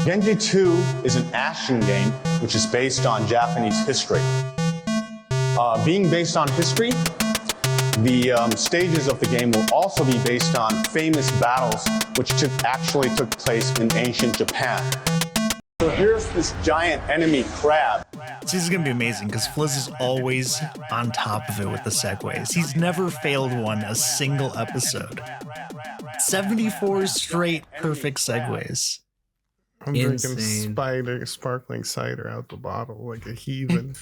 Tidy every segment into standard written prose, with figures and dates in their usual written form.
Genji 2 is an action game which is based on Japanese history. Being based on history, the stages of the game will also be based on famous battles which actually took place in ancient Japan. So here's this giant enemy crab. This is going to be amazing because Fliz is always on top of it with the segues. He's never failed one a single episode. 74 straight perfect segues. I'm Insane. drinking sparkling cider out the bottle like a heathen.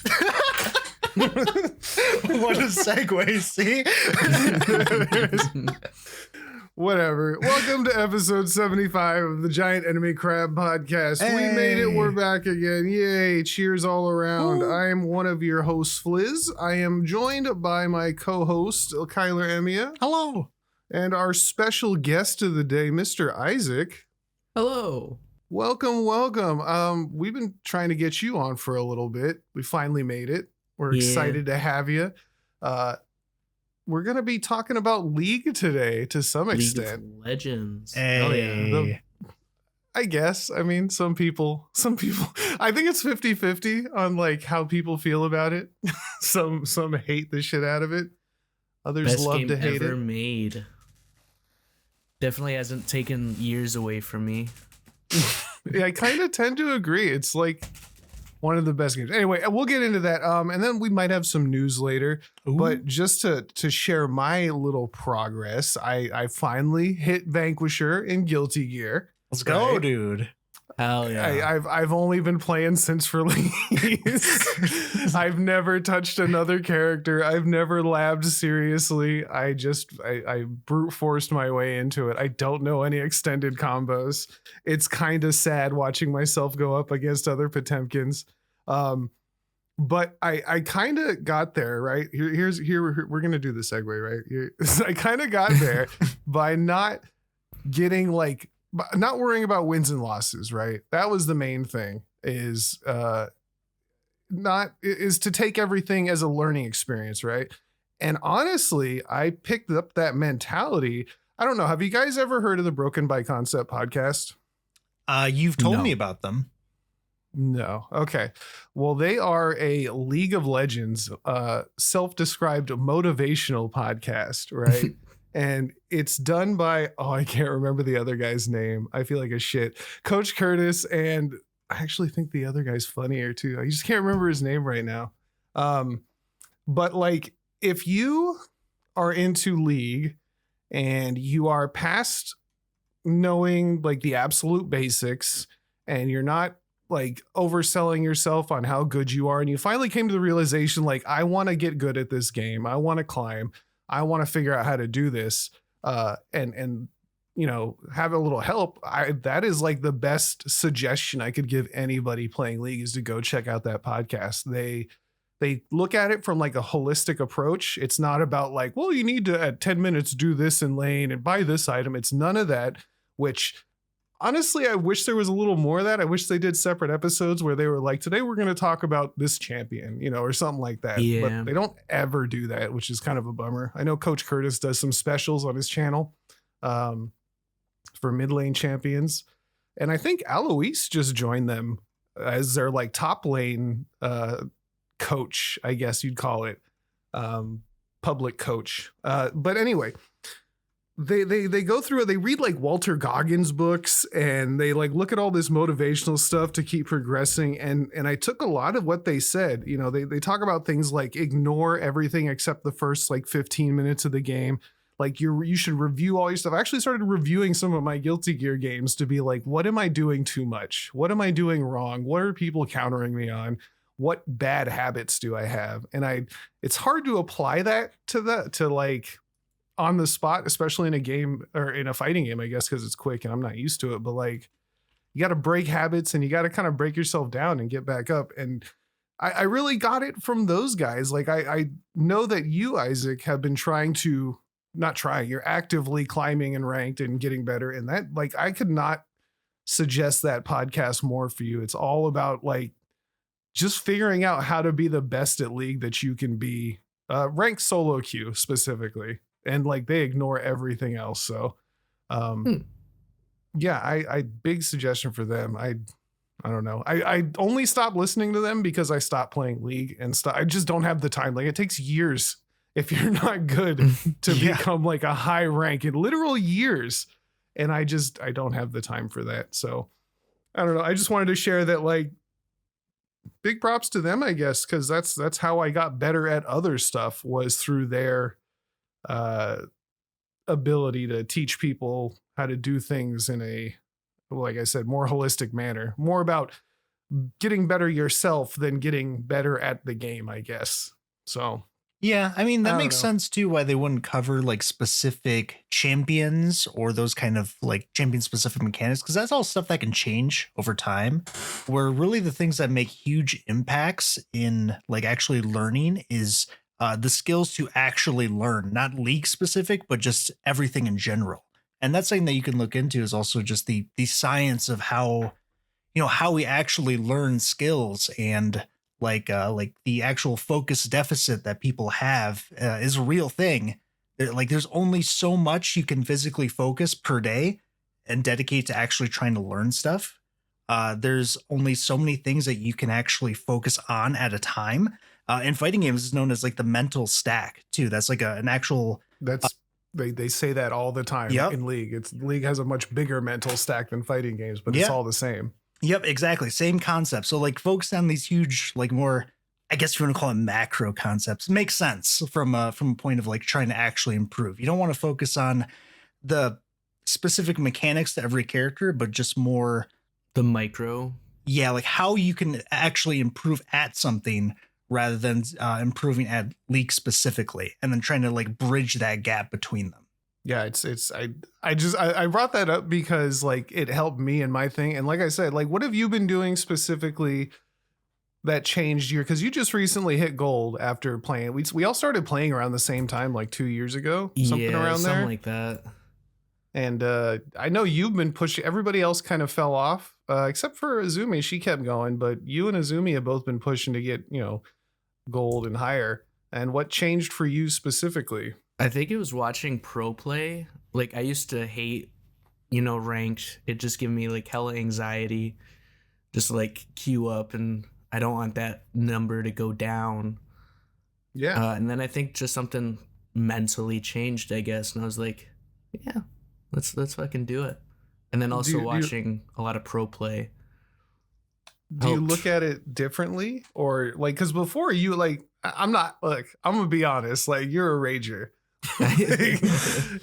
What a segue, see? Whatever. Welcome to episode 75 of the Giant Enemy Crab podcast. Hey. We made it. We're back again. Yay. Cheers all around. Woo. I am one of your hosts, Fliz. I am joined by my co-host, Kyler Emia, Hello. and our special guest of the day, Mr. Isaac. Hello. Welcome. We've been trying to get you on for a little bit. We finally made it. We're excited to have you. We're going to be talking about League today to some League extent. of Legends. Hey. I guess. I mean, some people, I think it's 50-50 on like how people feel about it. Some hate the shit out of it. Others Best love game to hate ever it. made. Definitely hasn't taken years away from me. Yeah, I kind of tend to agree. It's like one of the best games. Anyway, we'll get into that. And then we might have some news later. Ooh. But just to share my little progress, I finally hit Vanquisher in Guilty Gear. Let's go, Right. dude. Hell yeah. I've only been playing since release. I've never touched another character. I've never labbed seriously. I brute forced my way into it. I don't know any extended combos. It's kind of sad watching myself go up against other Potemkins. But I kind of got there, right? Here we're gonna do the segue, right? I kind of got there by not worrying about wins and losses, right? That was the main thing, is to take everything as a learning experience, right? And honestly, I picked up that mentality. I don't know. Have you guys ever heard of the Broken by Concept podcast? You've told No. me about them. No. Okay. Well, they are a League of Legends, self-described motivational podcast, right? And it's done by, I can't remember the other guy's name. I feel like a shit. Coach Curtis, and I actually think the other guy's funnier too. I just can't remember his name right now. But like, if you are into League and you are past knowing like the absolute basics, and you're not like overselling yourself on how good you are, and you finally came to the realization, like, I want to get good at this game. I want to climb. I want to figure out how to do this, and you know, have a little help. That is like the best suggestion I could give anybody playing League, is to go check out that podcast. They look at it from like a holistic approach. It's not about like, well, you need to at 10 minutes do this in lane and buy this item. It's none of that, which honestly, I wish there was a little more of that. I wish they did separate episodes where they were like, today we're going to talk about this champion, you know, or something like that. Yeah. But they don't ever do that, which is kind of a bummer. I know Coach Curtis does some specials on his channel for mid lane champions. And I think Alois just joined them as their like top lane coach, I guess you'd call it, public coach. But anyway, they go through it. They read like Walter Goggins books, and they like look at all this motivational stuff to keep progressing. And I took a lot of what they said. You know, they talk about things like ignore everything except the first like 15 minutes of the game. Like you should review all your stuff. I actually started reviewing some of my Guilty Gear games to be like, what am I doing too much? What am I doing wrong? What are people countering me on? What bad habits do I have? And it's hard to apply that to like on the spot, especially in a game or in a fighting game, I guess, because it's quick and I'm not used to it. But like, you got to break habits and you got to kind of break yourself down and get back up. And I really got it from those guys. Like, I know that you, Isaac, have been you're actively climbing and ranked and getting better. And that, like, I could not suggest that podcast more for you. It's all about like just figuring out how to be the best at League that you can be, ranked solo queue specifically. And like they ignore everything else. So yeah, I big suggestion for them. I don't know. I only stopped listening to them because I stopped playing League and stuff. I just don't have the time. Like, it takes years if you're not good to Yeah. become like a high rank, in literal years. And I don't have the time for that. So I don't know. I just wanted to share that, like, big props to them, I guess, because that's how I got better at other stuff, was through their uh ability to teach people how to do things in a, like I said, more holistic manner, more about getting better yourself than getting better at the game, I guess. So Yeah, I mean, I that don't makes know. sense too, why they wouldn't cover like specific champions or those kind of like champion specific mechanics, because that's all stuff that can change over time. Where really the things that make huge impacts in like actually learning is the skills to actually learn, not league specific, but just everything in general. And that's something that you can look into, is also just the science of how, you know, how we actually learn skills, and like the actual focus deficit that people have is a real thing. Like there's only so much you can physically focus per day and dedicate to actually trying to learn stuff. There's only so many things that you can actually focus on at a time. In fighting games, is known as like the mental stack too. That's like an actual. That's they say that all the time Yep. in League. It's League has a much bigger mental stack than fighting games, but it's Yeah. all the same. Yep, exactly. Same concept. So like focus on these huge, like more, I guess you want to call it macro concepts. Makes sense from a point of like trying to actually improve. You don't want to focus on the specific mechanics to every character, but just more, The micro. yeah, like how you can actually improve at something rather than improving at League specifically, and then trying to like bridge that gap between them. Yeah, I brought that up because, like, it helped me in my thing. And like I said, like, what have you been doing specifically that changed your, because you just recently hit gold after playing. We all started playing around the same time, like 2 years ago, something Yeah, around something there. like that. And I know you've been pushing. Everybody else kind of fell off, except for Azumi. She kept going, but you and Azumi have both been pushing to get, gold and higher. And what changed for you specifically? I think it was watching pro play. Like I used to hate, ranked. It just gave me like hella anxiety. Just like queue up, and I don't want that number to go down. Yeah. And then I think just something mentally changed, I guess, and I was like, yeah, let's fucking do it. And then also watching a lot of pro play. Do you helped. look at it differently, or like, because before you, like, I'm not, look, I'm gonna be honest, like, you're a rager.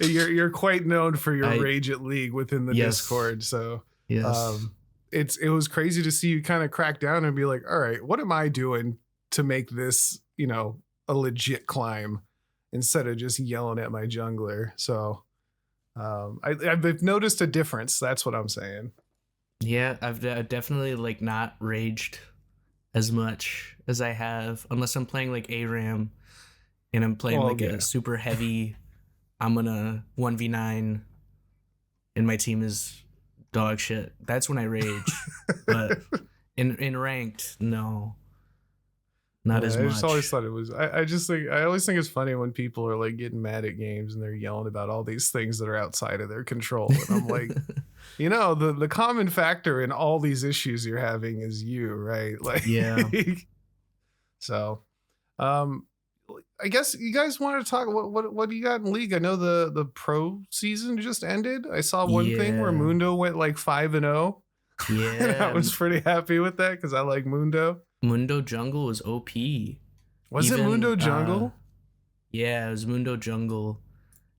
you're quite known for your rage at League within the Yes. Discord. So Yes. it was crazy to see you kind of crack down and be like, all right, what am I doing to make this, a legit climb, instead of just yelling at my jungler. So I've noticed a difference. That's what I'm saying. Yeah, I've definitely like not raged as much as I have, unless I'm playing like ARAM and I'm playing a super heavy, I'm gonna 1v9 and my team is dog shit. That's when I rage. But in ranked, no. Not as much. I just always thought it was. I always think it's funny when people are like getting mad at games and they're yelling about all these things that are outside of their control. And I'm like, the common factor in all these issues you're having is you, right? Like, yeah. So, I guess you guys want to talk. What do you got in League? I know the pro season just ended. I saw one thing where Mundo went like 5-0. Yeah, and I was pretty happy with that because I like Mundo. Mundo Jungle was OP. Was it Mundo Jungle? Yeah, it was Mundo Jungle.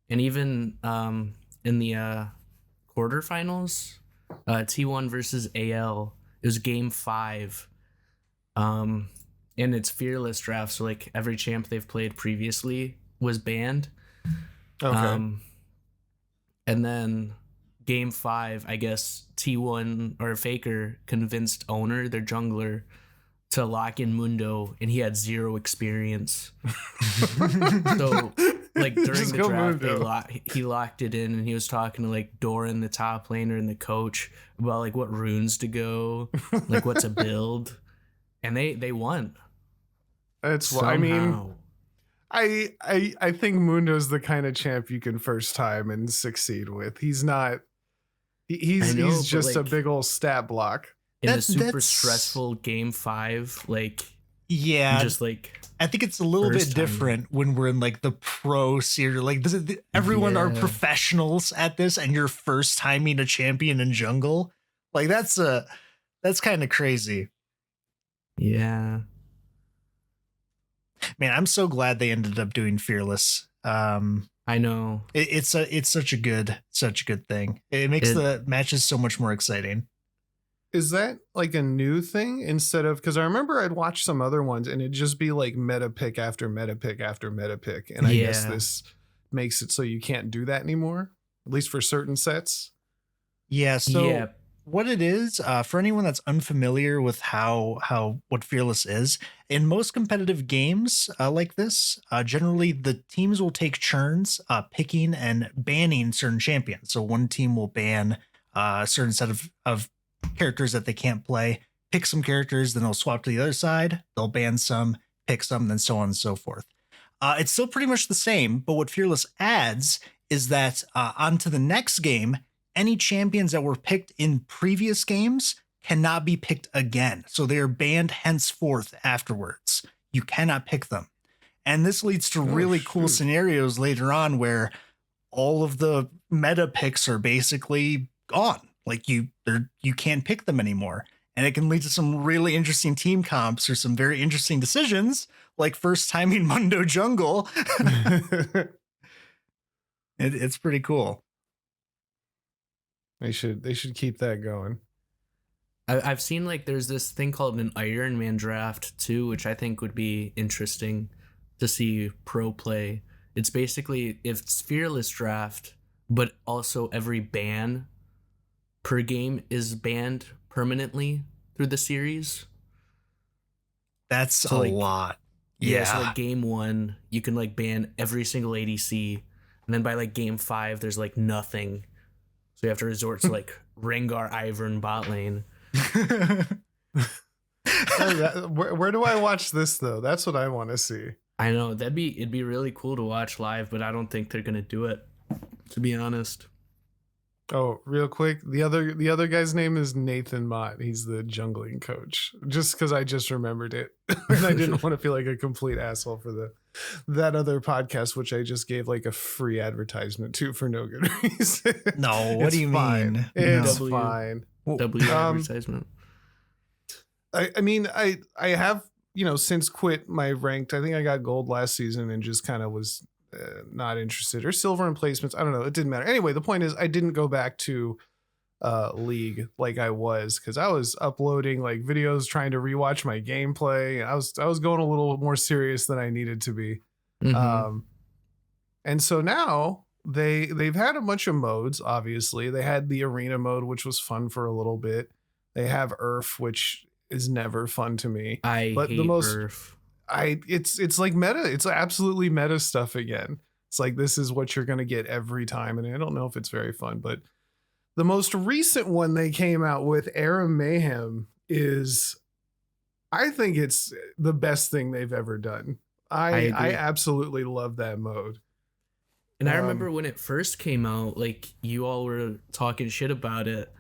And even in the quarterfinals, T1 versus AL, it was game 5. And it's fearless draft, so like every champ they've played previously was banned. Okay. And then game 5, I guess T1 or Faker convinced Owner, their jungler, to lock in Mundo, and he had 0 experience. So like during the draft, he locked it in, and he was talking to like Doran, the top laner, and the coach about like what runes to go, like what to build, and they won. That's what I mean. I think Mundo's the kind of champ you can first time and succeed with. He's not He's I know, he's but, just a like, big old stat block. in a That- super that's- stressful game 5, like Yeah, just like I think it's a little bit first time. different when we're in like the pro series. Like everyone are Yeah. professionals at this, and you're first timing a champion in jungle. Like that's kind of crazy. yeah. Man, I'm so glad they ended up doing Fearless. I know. It's such a good thing. It makes It- the matches so much more exciting. Is that like a new thing instead of, because I remember I'd watch some other ones and it'd just be like meta pick after meta pick after meta pick. And I guess Yeah. this makes it so you can't do that anymore, at least for certain sets. Yeah. So Yeah. what it is, for anyone that's unfamiliar with what Fearless is, in most competitive games like this, generally the teams will take turns picking and banning certain champions. So one team will ban a certain set of characters that they can't play, pick some characters, then they'll swap to the other side, they'll ban some, pick some, then so on and so forth. It's still pretty much the same, but what Fearless adds is that onto the next game, any champions that were picked in previous games cannot be picked again. So they are banned henceforth afterwards. You cannot pick them. And this leads to really cool shoot. scenarios later on where all of the meta picks are basically gone. Like you can't pick them anymore. And it can lead to some really interesting team comps or some very interesting decisions, like first timing Mundo jungle. It's pretty cool. They should keep that going. I've seen like there's this thing called an Iron Man draft too, which I think would be interesting to see pro play. It's basically if it's Fearless draft, but also every ban per game is banned permanently through the series. That's So, a like, lot. Yeah, so like game 1, you can like ban every single ADC, and then by like game 5, there's like nothing. So you have to resort to like Rengar, Ivern bot lane. Where do I watch this though? That's what I want to see. I know it'd be really cool to watch live, but I don't think they're gonna do it. To be honest. Oh, real quick, the other guy's name is Nathan Mott. He's the jungling coach. Just because I just remembered it, and I didn't want to feel like a complete asshole for that other podcast, which I just gave like a free advertisement to for no good reason. No, what It's do you fine. mean? It's No. fine. W advertisement. I mean, I have, since quit my ranked. I think I got gold last season and just kind of was not interested, or silver in placements. I don't know. It didn't matter. Anyway, the point is I didn't go back to League like I was, because I was uploading like videos trying to rewatch my gameplay. I was going a little more serious than I needed to be. Mhm. And so now they've had a bunch of modes. Obviously, they had the arena mode, which was fun for a little bit. They have Earth, which is never fun to me. But the hate most- Earth. It's like meta. It's absolutely meta stuff again. It's like this is what you're gonna get every time, and I don't know if it's very fun. But the most recent one they came out with, Aram Mayhem, is, I think it's the best thing they've ever done. I agree. absolutely love that mode. And I Um, remember when it first came out, like you all were talking shit about it.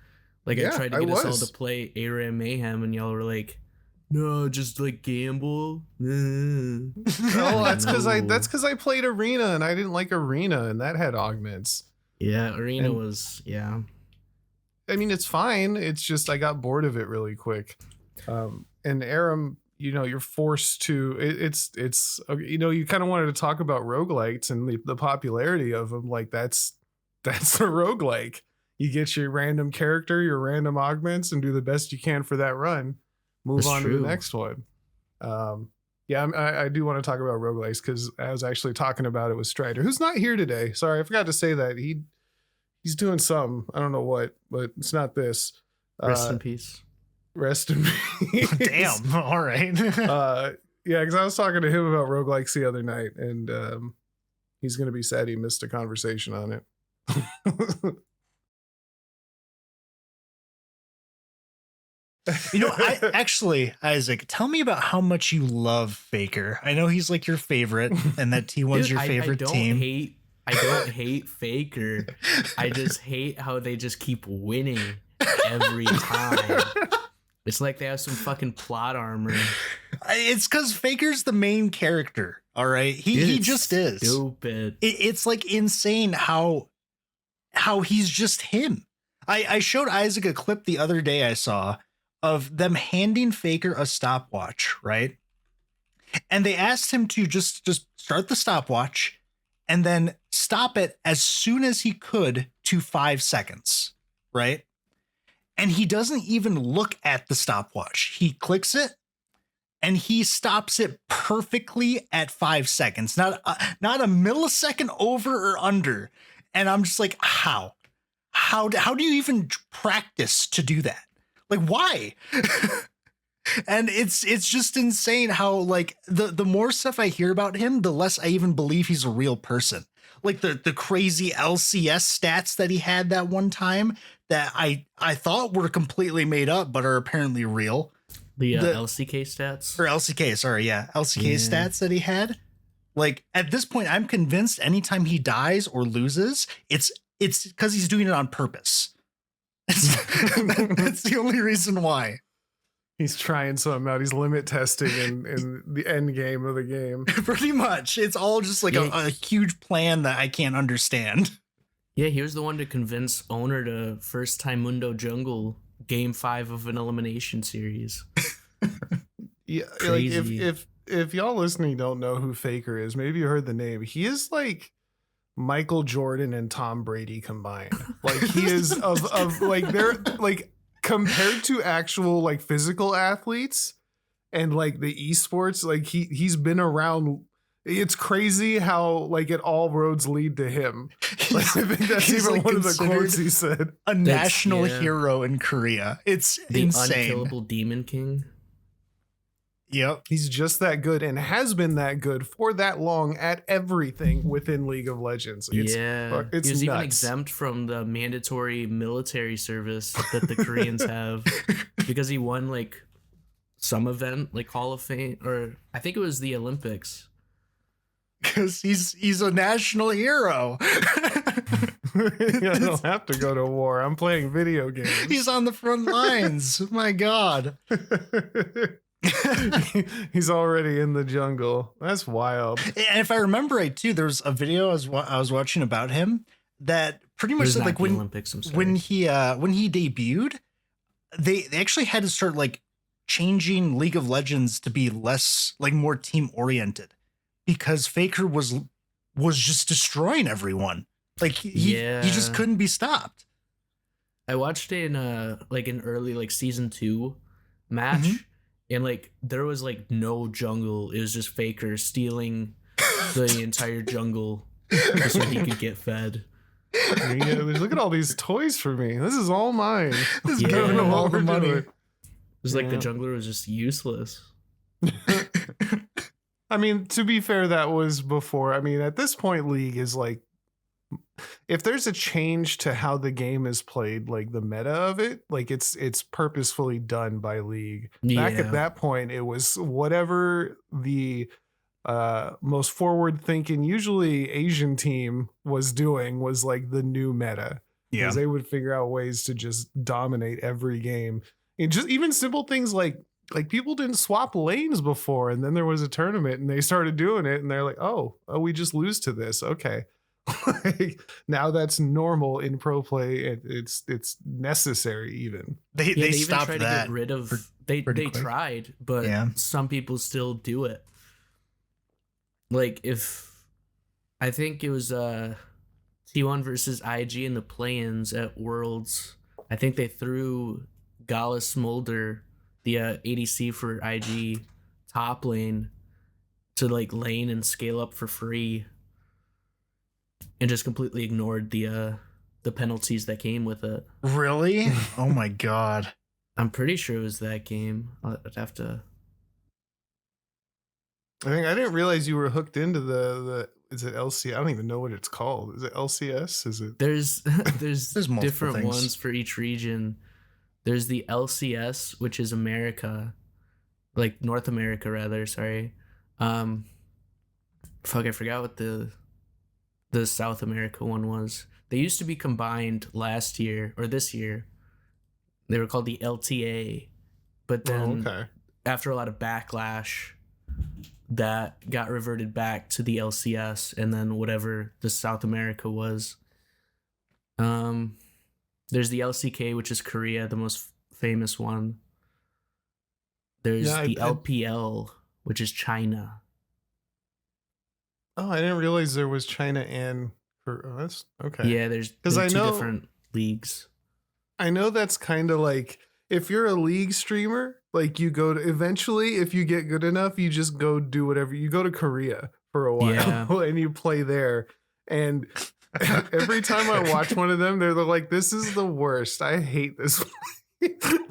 Like I Yeah, tried to I get us all was. to play Aram Mayhem, and y'all were like, "No, just like gamble." Oh, that's because No. I played Arena and I didn't like Arena, and that had augments. Yeah, Arena And- was I mean, it's fine. It's just I got bored of it really quick. And Aram, you're forced to. It's you kind of wanted to talk about roguelites and the popularity of them. Like that's a roguelike. You get your random character, your random augments, and do the best you can for that run. Move That's on to true. the next one. Yeah, I do want to talk about roguelikes because I was actually talking about it with Strider, who's not here today. Sorry, I forgot to say that he's doing something. I don't know what, but it's not this. rest in peace. Rest in peace. Damn. All right. Yeah, because I was talking to him about roguelikes the other night, and he's gonna be sad he missed a conversation on it. I actually, Isaac, tell me about how much you love Faker. I know he's like your favorite, and that T1's Dude, your I favorite don't team. hate I don't hate Faker. I just hate how they just keep winning every time. It's like they have some fucking plot armor. It's because Faker's the main character. All right, he just is stupid. It's like insane how he's just him. I showed Isaac a clip the other day I saw of them handing Faker a stopwatch, right? And they asked him to just start the stopwatch and then stop it as soon as he could to 5 seconds, right? And he doesn't even look at the stopwatch. He clicks it and he stops it perfectly at 5 seconds, not a millisecond over or under. And I'm just like, how do you even practice to do that? Like, why? And it's just insane how, like, the more stuff I hear about him, the less I even believe he's a real person. Like the crazy LCS stats that he had that one time that I thought were completely made up, but are apparently real. The LCK stats? Or LCK, sorry, yeah. LCK stats that he had. Like, at this point, I'm convinced anytime he dies or loses, it's because he's doing it on purpose. That's the only reason why. He's trying something out. He's limit testing in the end game of the game. Pretty much. It's all just like a huge plan that I can't understand. Yeah, he was the one to convince Owner to first time Mundo jungle game 5 of an elimination series. Yeah, Crazy. like if y'all listening don't know who Faker is, maybe you heard the name. He is like Michael Jordan and Tom Brady combined. Like, he is of like, they're like, compared to actual like physical athletes and like the esports, like he's been around. It's crazy how like it all roads lead to him. Like, I think that's even like one of the quotes he said. A national hero in Korea. It's the insane. Unkillable Demon King. Yep. He's just that good and has been that good for that long at everything within League of Legends. It's he was even nuts. exempt from the mandatory military service that the Koreans have because he won like some event, like Hall of Fame, or I think it was the Olympics. Because he's a national hero. I don't have to go to war. I'm playing video games. He's on the front lines. My God. He's already in the jungle. That's wild. And if I remember right, too, there was a video I was watching about him that pretty much said, like, when he debuted, they actually had to start like changing League of Legends to be less, like, more team oriented because Faker was just destroying everyone. Like, he just couldn't be stopped. I watched in like an early like season 2 match. And like there was like no jungle. It was just Faker stealing the entire jungle just so he could get fed. Yeah, look at all these toys for me. This is all mine. This is giving him all the money. It was like the jungler was just useless. I mean, to be fair, that was before. I mean, at this point, League is like, if there's a change to how the game is played, like the meta of it, like it's purposefully done by League. Back at that point, it was whatever the most forward thinking, usually Asian team was doing was like the new meta. Yeah, because they would figure out ways to just dominate every game. And just even simple things like people didn't swap lanes before, and then there was a tournament and they started doing it, and they're like, oh, we just lose to this. Okay. Like, now that's normal in pro play. It's necessary. Even they even stopped tried that. To get rid of. They tried, but some people still do it. Like if I think it was T1 versus IG in the play-ins at Worlds. I think they threw Gala Smolder, the ADC for IG, top lane to like lane and scale up for free. And just completely ignored the penalties that came with it. Really? Oh my God. I'm pretty sure it was that game. I'd have to. I didn't realize you were hooked into the is it LC? I don't even know what it's called. Is it LCS? Is it? There's different things. ones for each region. There's the LCS, which is America, like North America rather. Sorry. Fuck, I forgot what the the South America one was. They used to be combined last year or this year. They were called the LTA, but then okay. after a lot of backlash, that got reverted back to the LCS, and then whatever the South America was. There's the LCK, which is Korea, the most famous one. There's the LPL, which is China. Oh, I didn't realize there was China and that's okay. Yeah, there's two different leagues. I know that's kind of like if you're a league streamer, like you go to eventually, if you get good enough, you just go do whatever. You go to Korea for a while and you play there. And every time I watch one of them, they're like, "This is the worst. I hate this."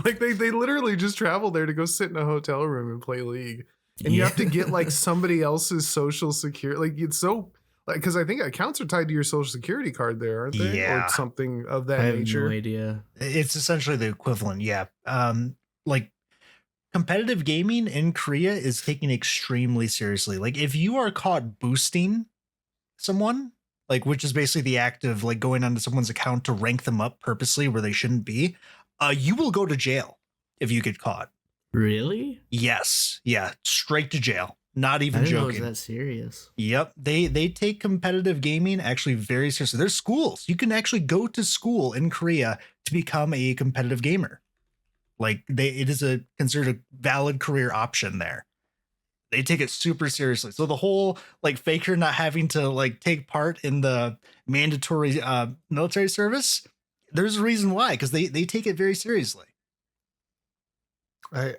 Like they literally just travel there to go sit in a hotel room and play League, and you have to get like somebody else's social security. Like it's so like because I think accounts are tied to your social security card there, aren't they? Yeah. Or something of that I have nature. no idea. It's essentially the equivalent. Yeah. Like competitive gaming in Korea is taken extremely seriously. Like if you are caught boosting someone, like which is basically the act of like going onto someone's account to rank them up purposely where they shouldn't be, you will go to jail if you get caught. Really? Yes. Yeah. Straight to jail. Not I even didn't know it joking. was that serious. Yep. They take competitive gaming actually very seriously. There's schools. You can actually go to school in Korea to become a competitive gamer. Like it is considered a valid career option there. They take it super seriously. So the whole like Faker not having to like take part in the mandatory military service, there's a reason why, because they take it very seriously. I'm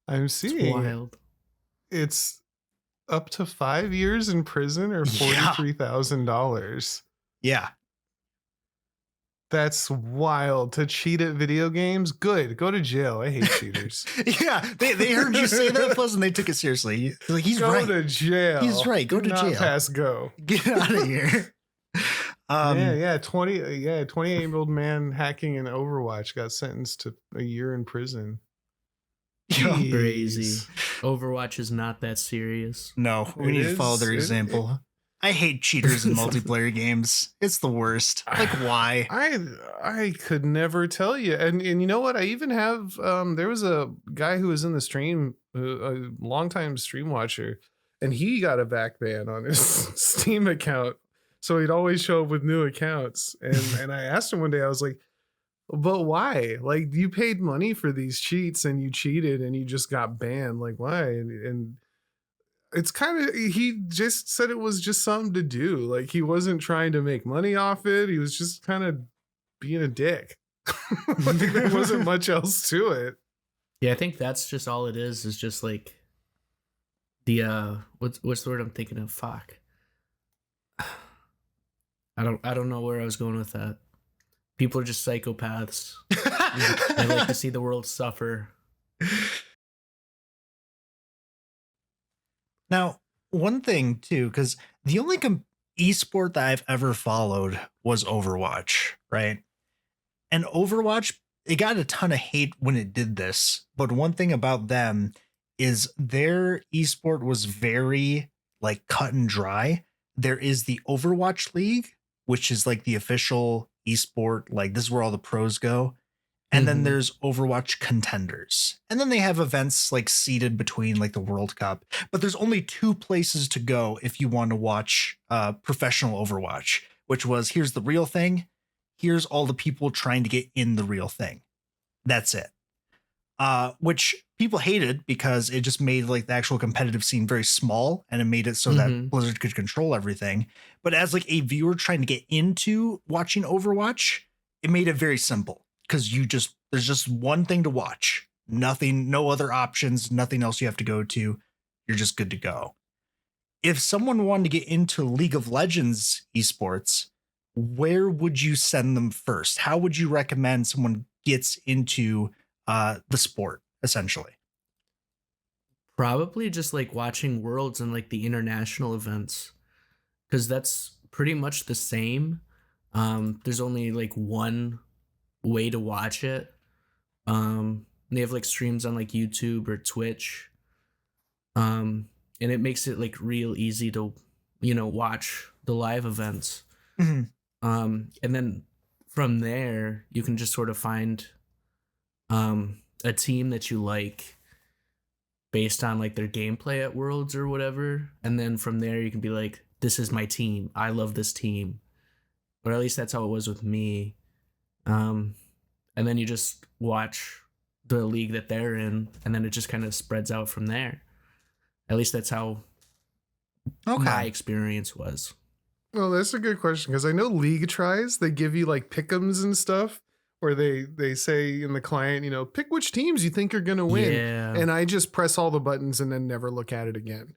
It's seeing wild. it's up to 5 years in prison or $43,000. Yeah. That's wild. To cheat at video games? Good. Go to jail. I hate cheaters. Yeah. They heard you say that, plus, and they took it seriously. Like, he's go right. to jail. He's right. Go Do to not jail. Pass go. Get out of here. 28-year-old man hacking an Overwatch got sentenced to a year in prison. Jeez. Crazy. Overwatch is not that serious. No, we It need to follow is- their it- example. I hate cheaters in multiplayer games. It's the worst. Like, why? I could never tell you. And you know what? I even have there was a guy who was in the stream, a longtime stream watcher, and he got a back ban on his Steam account. So he'd always show up with new accounts. And I asked him one day, I was like, but why? Like you paid money for these cheats and you cheated and you just got banned. Like why? And it's kind of, he just said it was just something to do. Like he wasn't trying to make money off it. He was just kind of being a dick. Like there wasn't much else to it. Yeah, I think that's just all it is just like the what's the word I'm thinking of? Fuck. I don't know where I was going with that. People are just psychopaths. They like to see the world suffer. Now, one thing too, because the only esport that I've ever followed was Overwatch, right? And Overwatch, it got a ton of hate when it did this. But one thing about them is their esport was very like cut and dry. There is the Overwatch League, which is like the official esport. Like this is where all the pros go. And then there's Overwatch Contenders. And then they have events like seated between like the World Cup. But there's only two places to go if you want to watch professional Overwatch, which was here's the real thing. Here's all the people trying to get in the real thing. That's it. Which people hated because it just made like the actual competitive scene very small and it made it so that Blizzard could control everything. But as like a viewer trying to get into watching Overwatch, it made it very simple. Because there's just one thing to watch, nothing, no other options, nothing else you have to go to. You're just good to go. If someone wanted to get into League of Legends esports, where would you send them first? How would you recommend someone gets into the sport, essentially? Probably just like watching Worlds and like the international events, because that's pretty much the same. There's only like one way to watch it. They have like streams on like YouTube or Twitch, and it makes it like real easy to watch the live events. Mhm. And then from there, you can just sort of find a team that you like based on like their gameplay at Worlds or whatever. And then from there, you can be like, this is my team. I love this team. Or at least that's how it was with me. And then you just watch the league that they're in, and then it just kind of spreads out from there. At least that's how my experience was. Well, that's a good question because I know League tries. They give you like pick'ems and stuff where they say in the client, you know, pick which teams you think are going to win. Yeah. And I just press all the buttons and then never look at it again.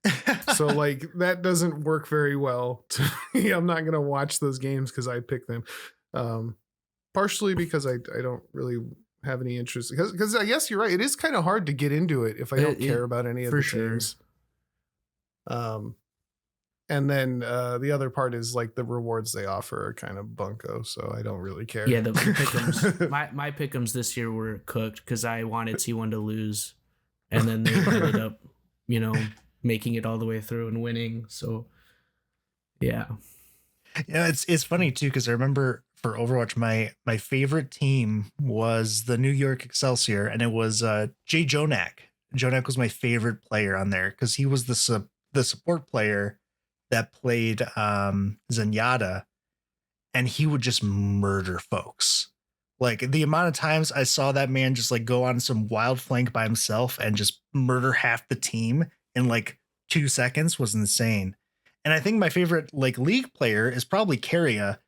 So like that doesn't work very well to me. I'm not going to watch those games because I pick them. Partially because I don't really have any interest because I guess you're right. It is kind of hard to get into it if I don't care about any of the teams. And then the other part is like the rewards they offer are kind of bunko, so I don't really care. Yeah, the pick'ems. my pick'ems this year were cooked because I wanted T1 to lose, and then they ended up, you know, making it all the way through and winning. So, yeah. Yeah, it's funny too because I remember for Overwatch, my favorite team was the New York Excelsior, and it was Jay Jonak. Jonak was my favorite player on there because he was the support player that played Zenyatta, and he would just murder folks. Like the amount of times I saw that man just like go on some wild flank by himself and just murder half the team in like 2 seconds was insane. And I think my favorite like league player is probably Keria,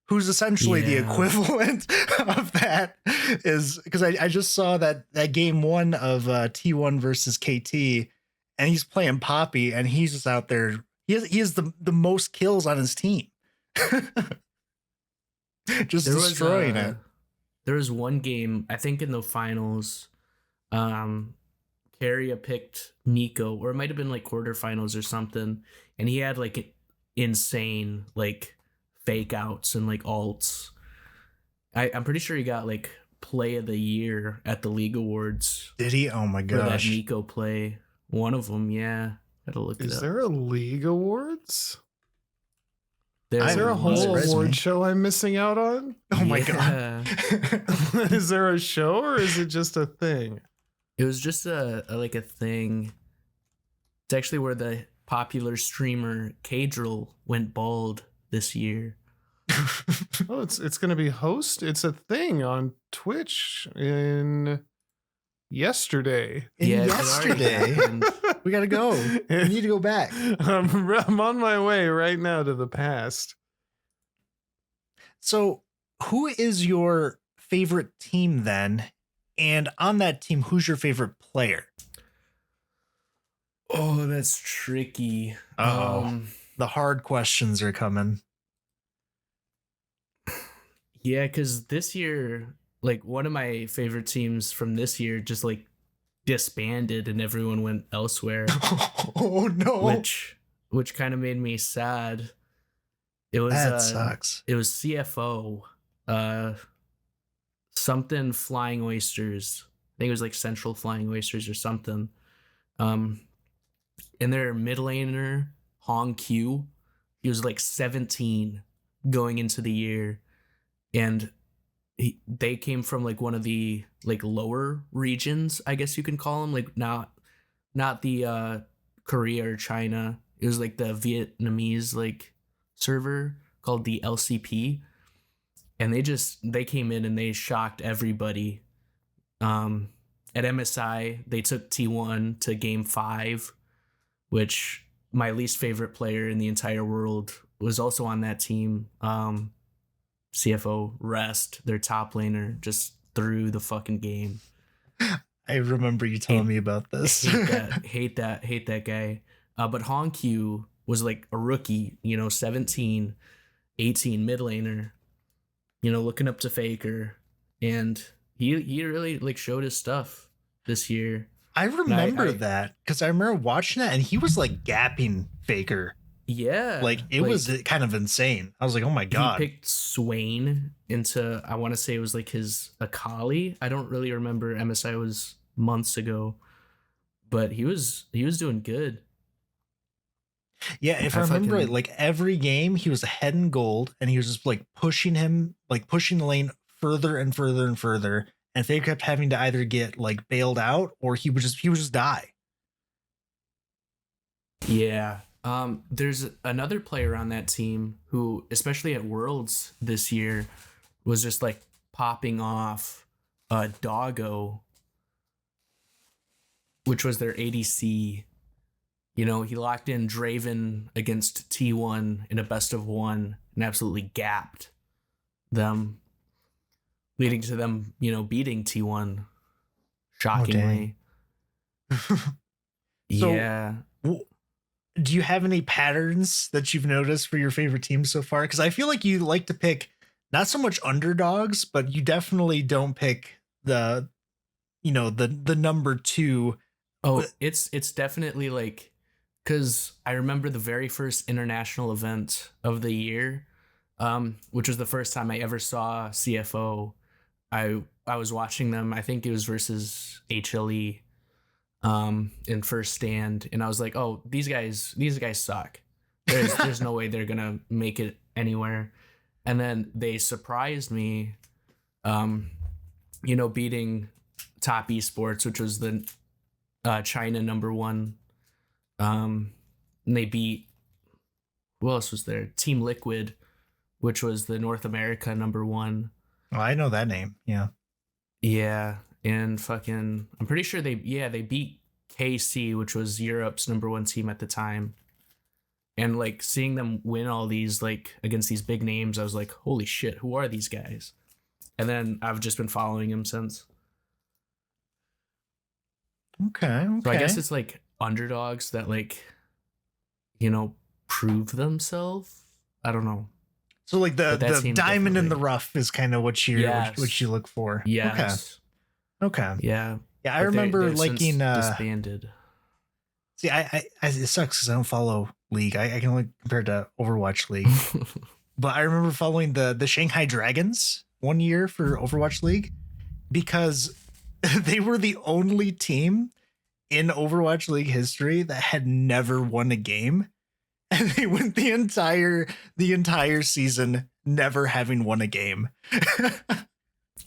who's essentially the equivalent of that. Is because I just saw that game 1 of T1 versus KT, and he's playing Poppy, and he's just out there. He has the most kills on his team. Just destroying it. There was one game, I think in the finals, Keria picked Nico, or it might have been like quarterfinals or something, and he had like insane like fake outs and like ults. I'm pretty sure he got like play of the year at the League Awards. Did he? Oh my gosh. For that Nico play. One of them, yeah. Gotta look it up. Is there a League Awards? Is there a whole award show I'm missing out on? Oh my god. Is there a show or is it just a thing? It was just a thing. It's actually where the popular streamer Kadril went bald this year. Oh, it's gonna be it's a thing on Twitch in yesterday. Yesterday. We gotta go. We need to go back. I'm on my way right now to the past. So who is your favorite team then? And on that team, who's your favorite player? Oh, that's tricky. The hard questions are coming. Yeah, because this year, like one of my favorite teams from this year just like disbanded and everyone went elsewhere. Oh no. Which kind of made me sad. It was that sucks. It was CFO. Something Flying Oysters. I think it was like Central Flying Oysters or something. And their mid laner, Hong Q, he was like 17 going into the year. And they came from like one of the like lower regions, I guess you can call them, like not the Korea or China. It was like the Vietnamese like server called the LCP, and they came in and they shocked everybody. At MSI, they took T1 to game 5, which my least favorite player in the entire world was also on that team. CFO Rest, their top laner, just threw the fucking game. I remember you telling me about this. Hate that guy. But Hong Q was like a rookie, 17, 18 mid laner, looking up to Faker, and he really like showed his stuff this year. I remember that because I remember watching that, and he was like gapping Faker. Yeah, like it was kind of insane. I was like, oh my god. He picked Swain into, I want to say it was like his Akali. I don't really remember. MSI was months ago, but he was doing good. Yeah, if I remember it, like every game he was ahead in gold, and he was just like pushing the lane further and further and further. And they kept having to either get like bailed out or he would just die. Yeah. There's another player on that team who, especially at Worlds this year, was just like popping off Doggo, which was their ADC. You know, he locked in Draven against T1 in a best of one and absolutely gapped them, leading to them, beating T1 shockingly. Yeah. Do you have any patterns that you've noticed for your favorite teams so far? Because I feel like you like to pick not so much underdogs, but you definitely don't pick the number two. Oh, it's definitely like, because I remember the very first international event of the year, which was the first time I ever saw CFO. I was watching them. I think it was versus HLE. In first stand, and I was like, oh, these guys suck. There's no way they're gonna make it anywhere. And then they surprised me, beating Top Esports, which was the China number one. And they beat, who else was there? Team Liquid, which was the North America number one. Oh, I know that name. Yeah. Yeah. And fucking, I'm pretty sure they beat KC, which was Europe's number one team at the time. And like seeing them win all these, like against these big names, I was like, holy shit, who are these guys? And then I've just been following him since. Okay. So I guess it's like underdogs that like, prove themselves. I don't know. So like the diamond in the rough is kind of what you look for. Yes. Okay. Yeah. Yeah, I remember liking disbanded. See, I it sucks because I don't follow League. I can only compare to Overwatch League. But I remember following the Shanghai Dragons one year for Overwatch League because they were the only team in Overwatch League history that had never won a game. And they went the entire season never having won a game.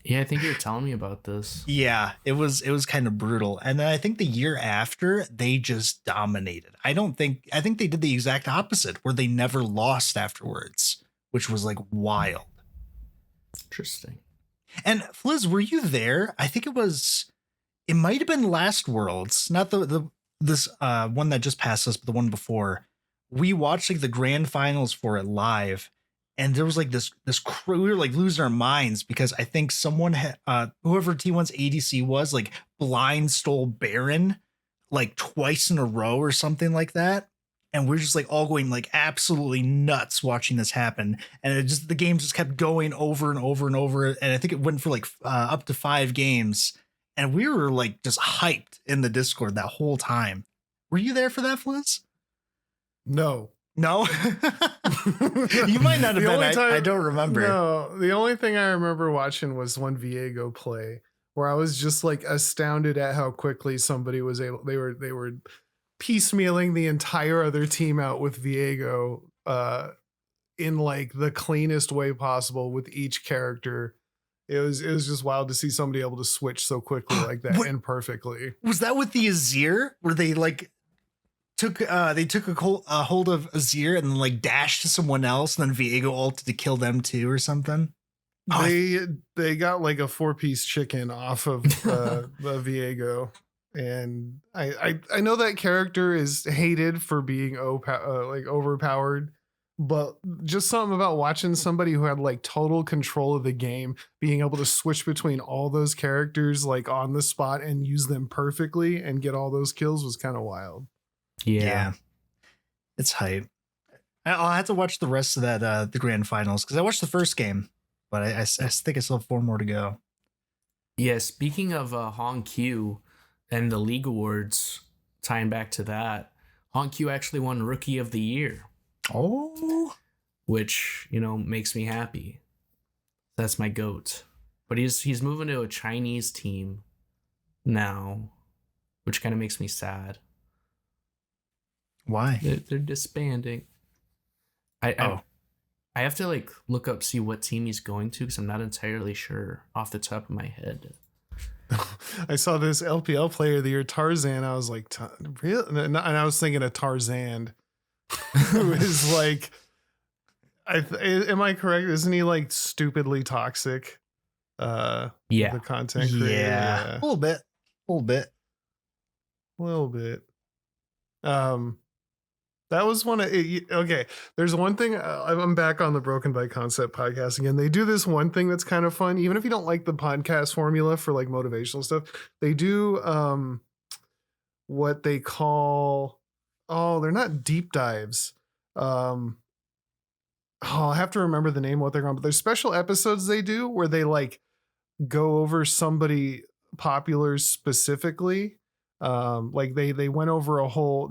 Yeah, I think you were telling me about this. Yeah, it was kind of brutal. And then I think the year after they just dominated. I think they did the exact opposite where they never lost afterwards, which was like wild. Interesting. And Fliz, were you there? I think it might have been last Worlds, not this one that just passed us, but the one before. We watched like the grand finals for it live. And there was like this crew, we were like losing our minds because I think someone had, whoever T1's ADC was, like blind stole Baron like twice in a row or something like that. And we're just like all going like absolutely nuts watching this happen. And the game just kept going over and over and over. And I think it went for like up to 5 games. And we were like just hyped in the Discord that whole time. Were you there for that, Fliz? No. You might not have been. I don't remember. No, the only thing I remember watching was one Viego play where I was just like astounded at how quickly somebody was able. They were piecemealing the entire other team out with Viego in like the cleanest way possible with each character. It was just wild to see somebody able to switch so quickly like that and perfectly. Was that with the Azir where they like took a hold of Azir and then like dashed to someone else and then Viego ulted to kill them too or something? They got like a 4-piece chicken off of the Viego, and I know that character is hated for being like overpowered, but just something about watching somebody who had like total control of the game being able to switch between all those characters like on the spot and use them perfectly and get all those kills was kind of wild. Yeah. It's hype. I'll have to watch the rest of that the grand finals because I watched the first game, but I think I still have 4 more to go. Yeah, speaking of Hong Q and the League Awards, tying back to that, Hong Q actually won Rookie of the Year. Oh, which makes me happy. That's my GOAT. But he's moving to a Chinese team now, which kind of makes me sad. Why? They're disbanding. I have to like look up, see what team he's going to, because I'm not entirely sure off the top of my head. I saw this LPL player of the year, Tarzan. I was like, really? And I was thinking of Tarzan, who is like, am I correct? Isn't he like stupidly toxic? Yeah. The content creator. Yeah. A little bit. That was one of okay. There's one thing. I'm back on the Broken by Concept podcast again. They do this one thing that's kind of fun, even if you don't like the podcast formula for like motivational stuff. They do what they call they're not deep dives. I'll have to remember the name of what they're called, but there's special episodes they do where they like go over somebody popular specifically. Like they went over a whole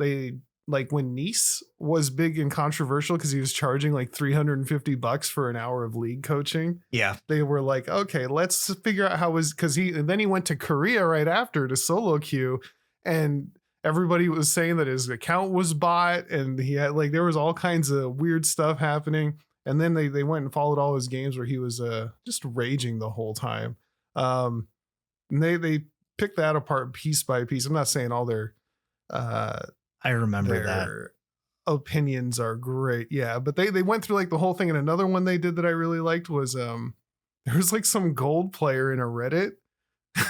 like when Nice was big and controversial because he was charging like $350 for an hour of league coaching. Yeah. They were like, okay, let's figure out how because then he went to Korea right after to solo queue, and everybody was saying that his account was bought and he had like, there was all kinds of weird stuff happening. And then they went and followed all his games where he was just raging the whole time. And they picked that apart piece by piece. I'm not saying all their I remember that. Opinions are great. Yeah. But they went through like the whole thing. And another one they did that I really liked was there was like some gold player in a Reddit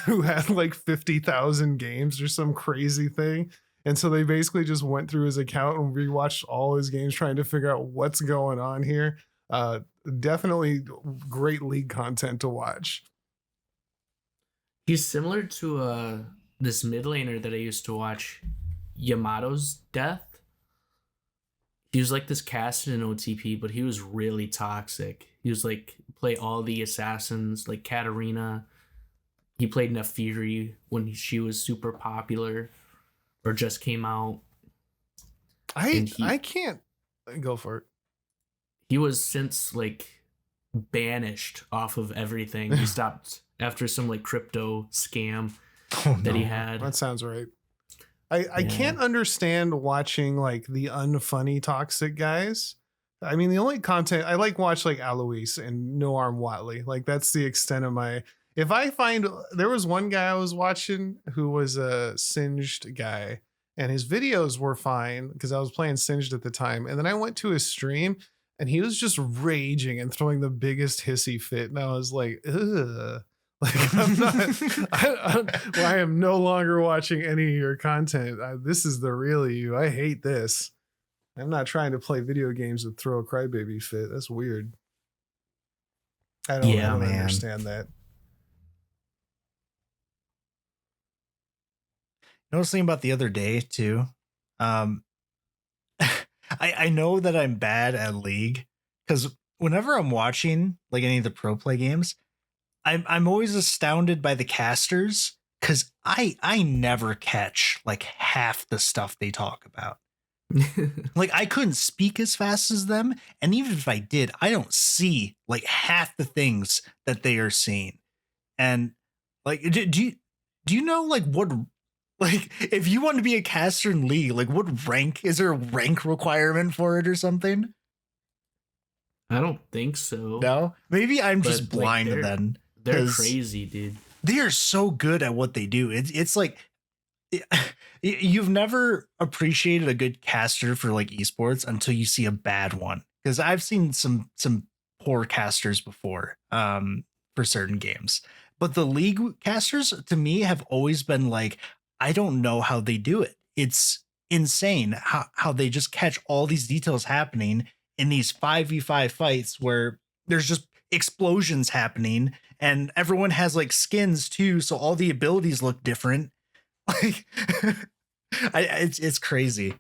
who had like 50,000 games or some crazy thing. And so they basically just went through his account and rewatched all his games trying to figure out what's going on here. Definitely great league content to watch. He's similar to this mid laner that I used to watch, Yamato's Death. He was like this casted in OTP, but he was really toxic. He was like play all the assassins, like Katarina. He played Nefiri when she was super popular or just came out. I can't go for it. He was since like banished off of everything. He stopped after some like crypto scam that he had. That sounds right. I can't understand watching like the unfunny toxic guys. I mean, the only content I like watch like Alois and No Arm Watley. Like that's the extent of my. If I find there was one guy I was watching who was a Singed guy and his videos were fine because I was playing Singed at the time. And then I went to his stream and he was just raging and throwing the biggest hissy fit. And I was like, ugh. Like I'm not, I am no longer watching any of your content. This is the real you. I hate this. I'm not trying to play video games and throw a crybaby fit. That's weird. I don't understand that. I was thinking about the other day too. I know that I'm bad at League because whenever I'm watching like any of the pro play games, I'm always astounded by the casters because I never catch like half the stuff they talk about. Like I couldn't speak as fast as them, and even if I did, I don't see like half the things that they are seeing. And like, do you know like what? Like, if you want to be a caster in League, like what rank is there a rank requirement for it or something? I don't think so. No, maybe I'm just blind like, then. They're crazy, dude. They are so good at what they do. It's like you've never appreciated a good caster for like esports until you see a bad one. Because I've seen some poor casters before for certain games, but the League casters to me have always been like, I don't know how they do it. It's insane how they just catch all these details happening in these 5v5 fights where there's just explosions happening and everyone has like skins too. So all the abilities look different. Like it's crazy.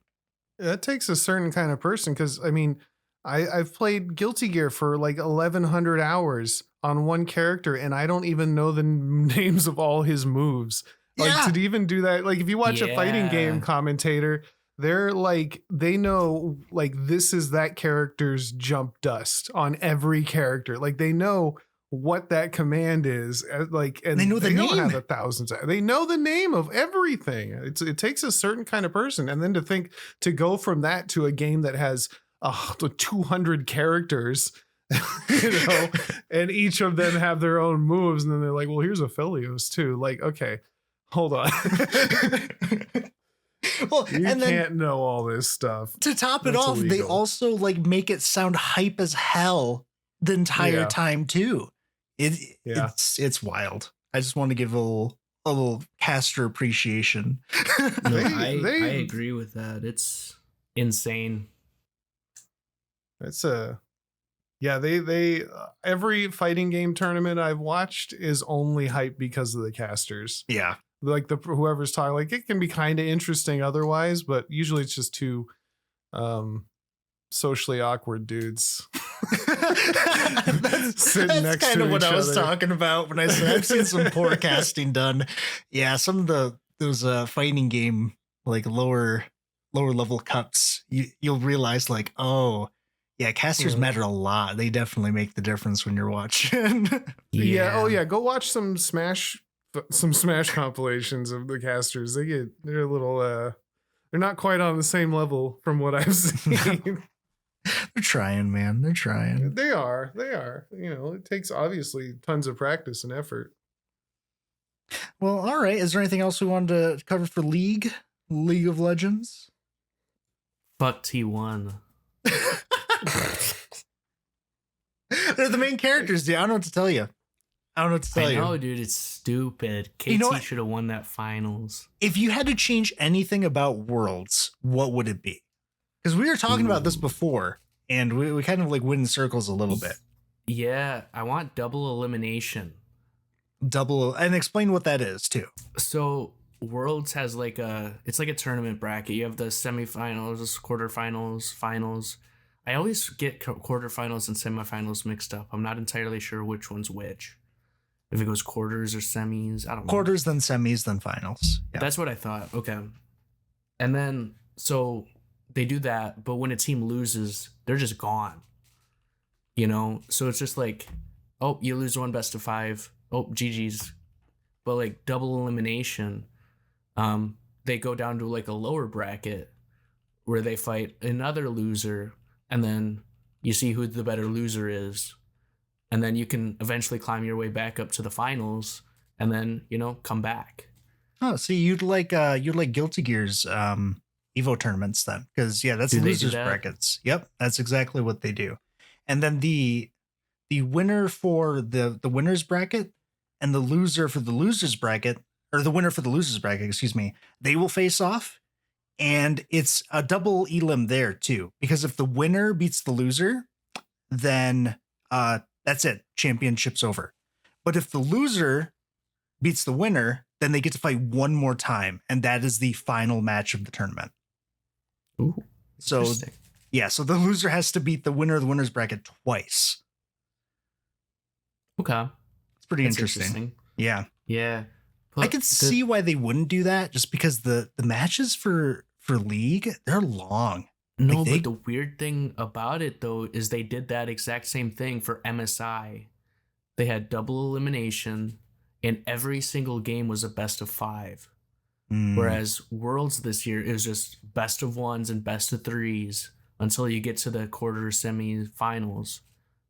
That takes a certain kind of person. Cause I mean, I've played Guilty Gear for like 1,100 hours on one character and I don't even know the names of all his moves. Like to even do that, like if you watch a fighting game commentator, they're like, they know like this is that character's jump dust on every character. Like they know what that command is. Like, and They know the don't name. have they know the name of everything. It takes a certain kind of person. And then to go from that to a game that has 200 characters, and each of them have their own moves. And then they're like, well, here's a Philios too. Like, okay, hold on. Well, You and then can't know all this stuff. to top it That's off, they illegal. also like make it sound hype as hell the entire Yeah. time too. Yeah. It's wild. I just want to give a little caster appreciation. No, They- I agree with that. It's insane. It's they every fighting game tournament I've watched is only hype because of the casters. Yeah. Like whoever's talking, like it can be kind of interesting otherwise, but usually it's just two socially awkward dudes sitting next kind to of what each I was other. talking about when I said I've seen some poor casting done. Yeah, some of those fighting game like lower level cuts, you'll realize like, oh yeah, casters matter a lot. They definitely make the difference when you're watching. Yeah. Oh yeah. Go watch some Smash compilations of the casters. They're a little they're not quite on the same level from what I've seen. They're trying, man. They're trying. They are. It takes obviously tons of practice and effort. Well, all right. Is there anything else we wanted to cover for League of Legends? Fuck T1. They're the main characters, dude. I don't know what to tell you. I know, dude. It's stupid. KT You know what? should have won that finals. If you had to change anything about Worlds, what would it be? Because we were talking about this before, and we kind of like went in circles a little bit. Yeah, I want double elimination. And explain what that is too. So Worlds has it's like a tournament bracket. You have the semifinals, quarterfinals, finals. I always get quarterfinals and semifinals mixed up. I'm not entirely sure which one's which. If it goes quarters or semis, I don't know. Quarters, then semis, then finals. Yeah. That's what I thought. Okay. And then, so they do that, but when a team loses, they're just gone. So it's just like, oh, you lose one best of 5. Oh, GG's. But like double elimination, they go down to like a lower bracket where they fight another loser, and then you see who the better loser is. And then you can eventually climb your way back up to the finals and then, come back. Oh, see, you'd like Guilty Gear's Evo tournaments then, because that's Do they do losers that? brackets. Yep, that's exactly what they do. And then the winner for the winners bracket and the loser for the losers bracket, or the winner for the losers bracket, excuse me, they will face off. And it's a double elim there too, because if the winner beats the loser, then that's it, championship's over. But if the loser beats the winner, then they get to fight one more time, and that is the final match of the tournament. Ooh, so interesting. so the loser has to beat the winner of the winners bracket twice. Okay. It's pretty That's interesting. Yeah. Yeah. I could see why they wouldn't do that, just because the matches for League, they're long. No, Like, but the weird thing about it, though, is they did that exact same thing for MSI. They had double elimination, and every single game was a best of 5. Whereas Worlds this year is just best of 1s and best of 3s until you get to the quarter semi-finals,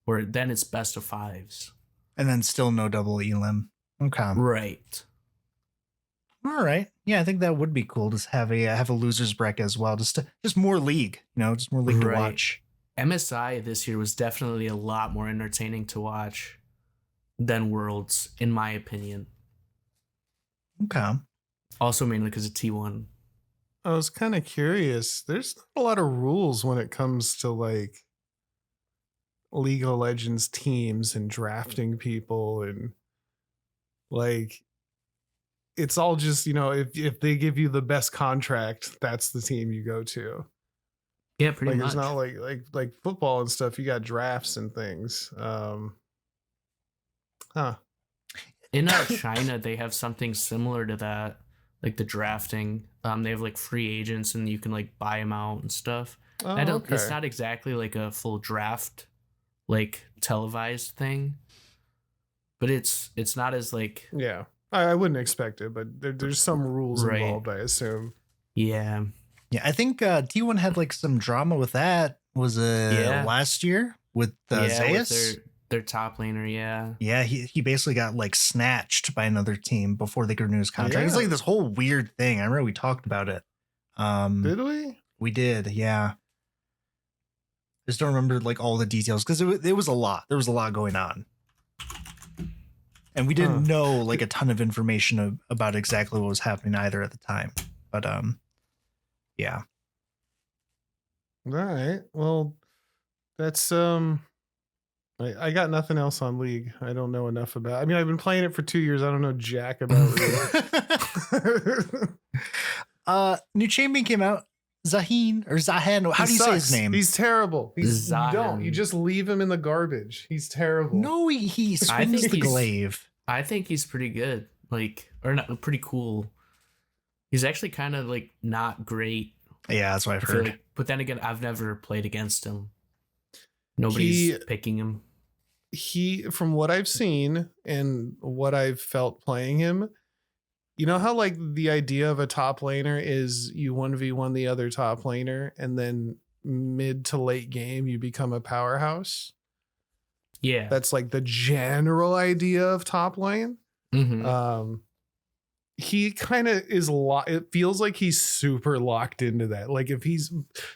where then it's best of 5s. And then still no double elim. Okay. Right. All right. Yeah, I think that would be cool to have a losers bracket as well. Just more League, just more League to Right. watch. MSI this year was definitely a lot more entertaining to watch than Worlds, in my opinion. Okay. Also mainly because of T1. I was kind of curious. There's not a lot of rules when it comes to like League of Legends teams and drafting people, and like it's all just, if they give you the best contract, that's the team you go to. Yeah, pretty Like much. it's not like football and stuff. You got drafts and things. In China, they have something similar to that, like the drafting. They have like free agents, and you can like buy them out and stuff. Oh, It's okay. not exactly like a full draft, like televised thing, but it's not as like Yeah. I wouldn't expect it, but there's some rules Right. involved, I assume. yeah. Yeah, I think T1 had like some drama with that. Was it Yeah. last year with With Zayas? their top laner, yeah. Yeah, he basically got like snatched by another team before they could renew his contract. It's Yeah. like this whole weird thing. I remember we talked about it. Did we? We did, yeah. Just don't remember like all the details because it was a lot. There was a lot going on, and we didn't know like a ton of information about exactly what was happening either at the time. But yeah. All right. Well, that's I got nothing else on League. I don't know enough about. I mean, I've been playing it for 2 years. I don't know jack about League. New champion came out. Zahin or Zahen. How do you say his name? He's terrible. You Zahen. don't. You just leave him in the garbage. He's terrible. No, he I swings think the he's- glaive. I think he's pretty good. Like, or not pretty cool. He's actually kind of like not great. Yeah, that's what I've I feel heard. like, but then again, I've never played against him. Nobody's picking him. He, from what I've seen and what I've felt playing him, you know how like the idea of a top laner is you 1v1 the other top laner and then mid to late game you become a powerhouse? Yeah. That's like the general idea of top lane. Mhm. He kind of is it feels like he's super locked into that. Like if he's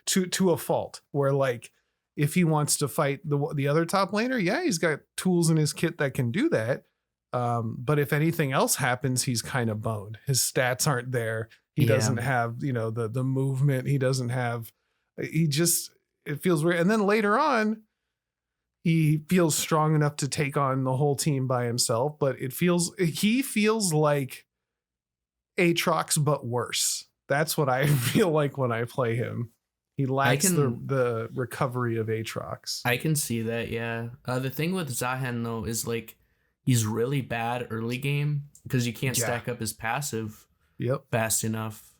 to a fault where like if he wants to fight the other top laner, yeah, he's got tools in his kit that can do that. But if anything else happens, he's kind of boned. His stats aren't there. He Yeah. doesn't have, the movement. He doesn't have, it feels weird. And then later on, he feels strong enough to take on the whole team by himself, but he feels like Aatrox, but worse. That's what I feel like when I play him. He lacks the recovery of Aatrox. I can see that, yeah. The thing with Zahen, though, is like he's really bad early game because you can't stack up his passive fast enough.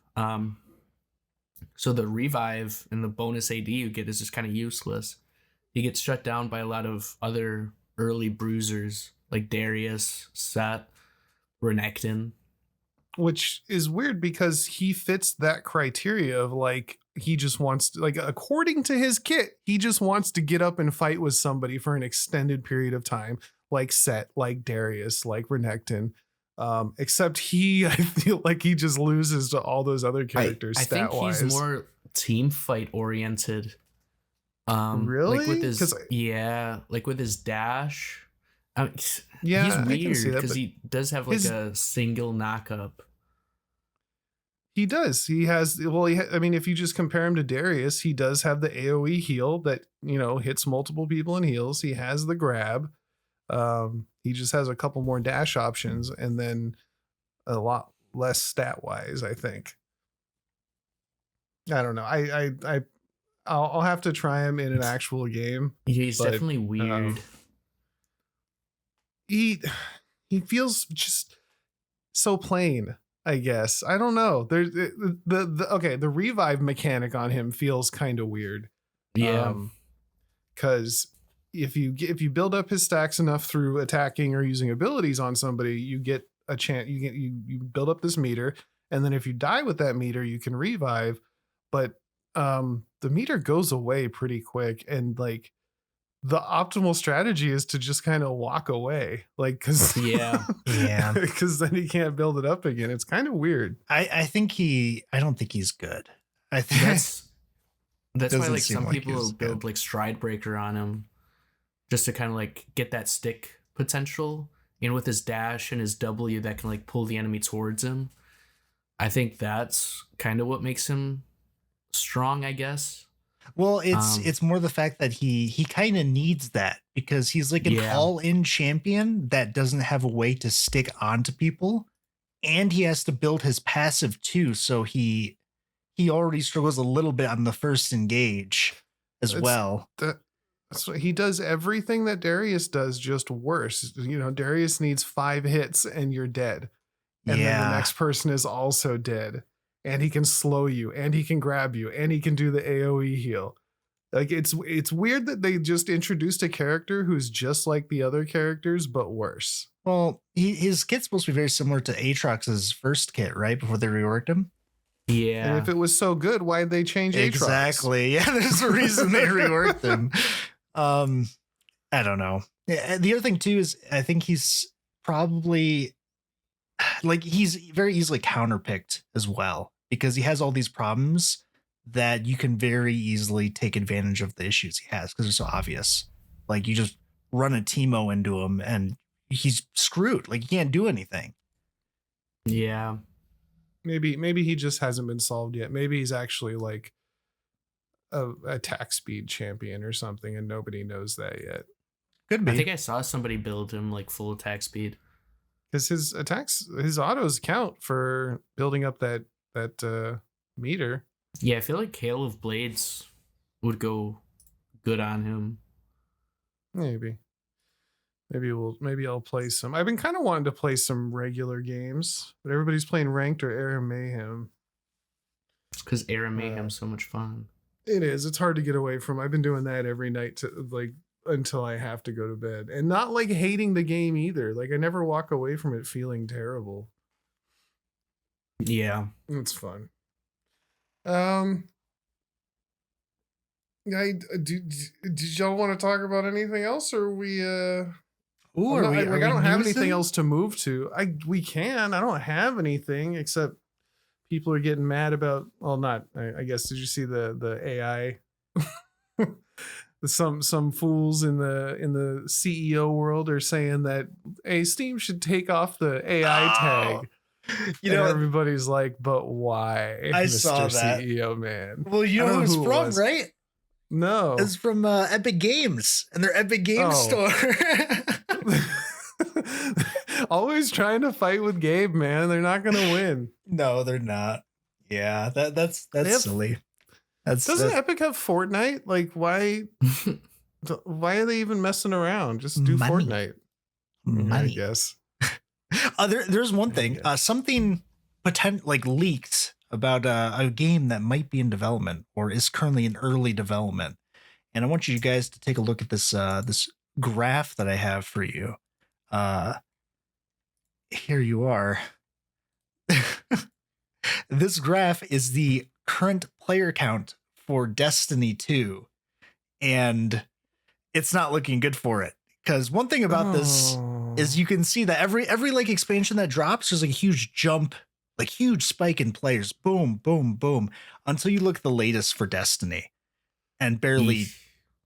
So the revive and the bonus AD you get is just kind of useless. He gets shut down by a lot of other early bruisers like Darius, Set, Renekton. Which is weird because he fits that criteria of like, he just wants to, like, according to his kit, he just wants to get up and fight with somebody for an extended period of time, like Set, like Darius, like Renekton. Except I feel like he just loses to all those other characters. I think he's more team fight oriented. Really? Like with his like with his dash. Yeah, he's weird that, because he does have like a single knockup. He does. He has. Well, I mean, if you just compare him to Darius, he does have the AOE heal that hits multiple people and heals. He has the grab. He just has a couple more dash options and then a lot less stat wise, I think. I don't know. I'll have to try him in an actual game. He's definitely weird. He feels just so plain, I guess. I don't know. There's the revive mechanic on him feels kind of weird. Yeah. Because if you build up his stacks enough through attacking or using abilities on somebody, you get a chance. You build up this meter, and then if you die with that meter, you can revive. But the meter goes away pretty quick, and like the optimal strategy is to just kind of walk away, like because because then he can't build it up again. It's kind of weird. I don't think he's good. I think that's why like seem some like people he's build good. like Stride Breaker on him just to kind of like get that stick potential, and with his dash and his W that can like pull the enemy towards him. I think that's kind of what makes him strong, I guess. Well, it's more the fact that he kind of needs that because he's like an all-in champion that doesn't have a way to stick onto people, and he has to build his passive too. So he already struggles a little bit on the first engage as well. So he does everything that Darius does, just worse. Darius needs 5 hits and you're dead, and then the next person is also dead. And he can slow you, and he can grab you, and he can do the AoE heal. Like it's weird that they just introduced a character who's just like the other characters, but worse. Well, his kit's supposed to be very similar to Aatrox's first kit, right? Before they reworked him. Yeah. And if it was so good, why'd they change Aatrox? Exactly. Yeah, there's a reason they reworked him. I don't know. Yeah, the other thing too is I think he's probably like he's very easily counterpicked as well because he has all these problems that you can very easily take advantage of the issues he has because they're so obvious. Like you just run a Teemo into him and he's screwed. Like he can't do anything. Yeah. Maybe he just hasn't been solved yet. Maybe he's actually like a attack speed champion or something, and nobody knows that yet. Could be. I think I saw somebody build him like full attack speed. Because his autos count for building up that meter. Yeah, I feel like Hail of Blades would go good on him. Maybe I'll play some. I've been kind of wanting to play some regular games, but everybody's playing ranked or Air Mayhem. Because Air Mayhem's so much fun. It is. It's hard to get away from. I've been doing that every night to like until I have to go to bed, and not like hating the game either. Like I never walk away from it feeling terrible. Yeah. It's fun. Did y'all want to talk about anything else, or we? Ooh, I don't have anything newsing? else to move to. We can. I don't have anything except people are getting mad about. Well, not. I guess. Did you see the AI? Some fools in the CEO world are saying that Steam should take off the AI tag. You know, everybody's like, but why? I Mr. saw that. CEO man. Well, you I know don't who it's who it from, was. right? No. It's from Epic Games and their Epic Games Oh. store. Always trying to fight with Gabe, man. They're not gonna win. No, they're not. Yeah, that's have- silly. Doesn't Epic have Fortnite? Like, why are they even messing around? Just do Money. Fortnite. Money. I guess. There's one thing. Something like leaked about a game that might be in development or is currently in early development, and I want you guys to take a look at this this graph that I have for you. Here you are. This graph is the current player count for Destiny 2, and it's not looking good for it. Because one thing about this is you can see that every like expansion that drops, there's like a huge jump, like huge spike in players. Boom, boom, boom. Until you look at the latest for Destiny, and barely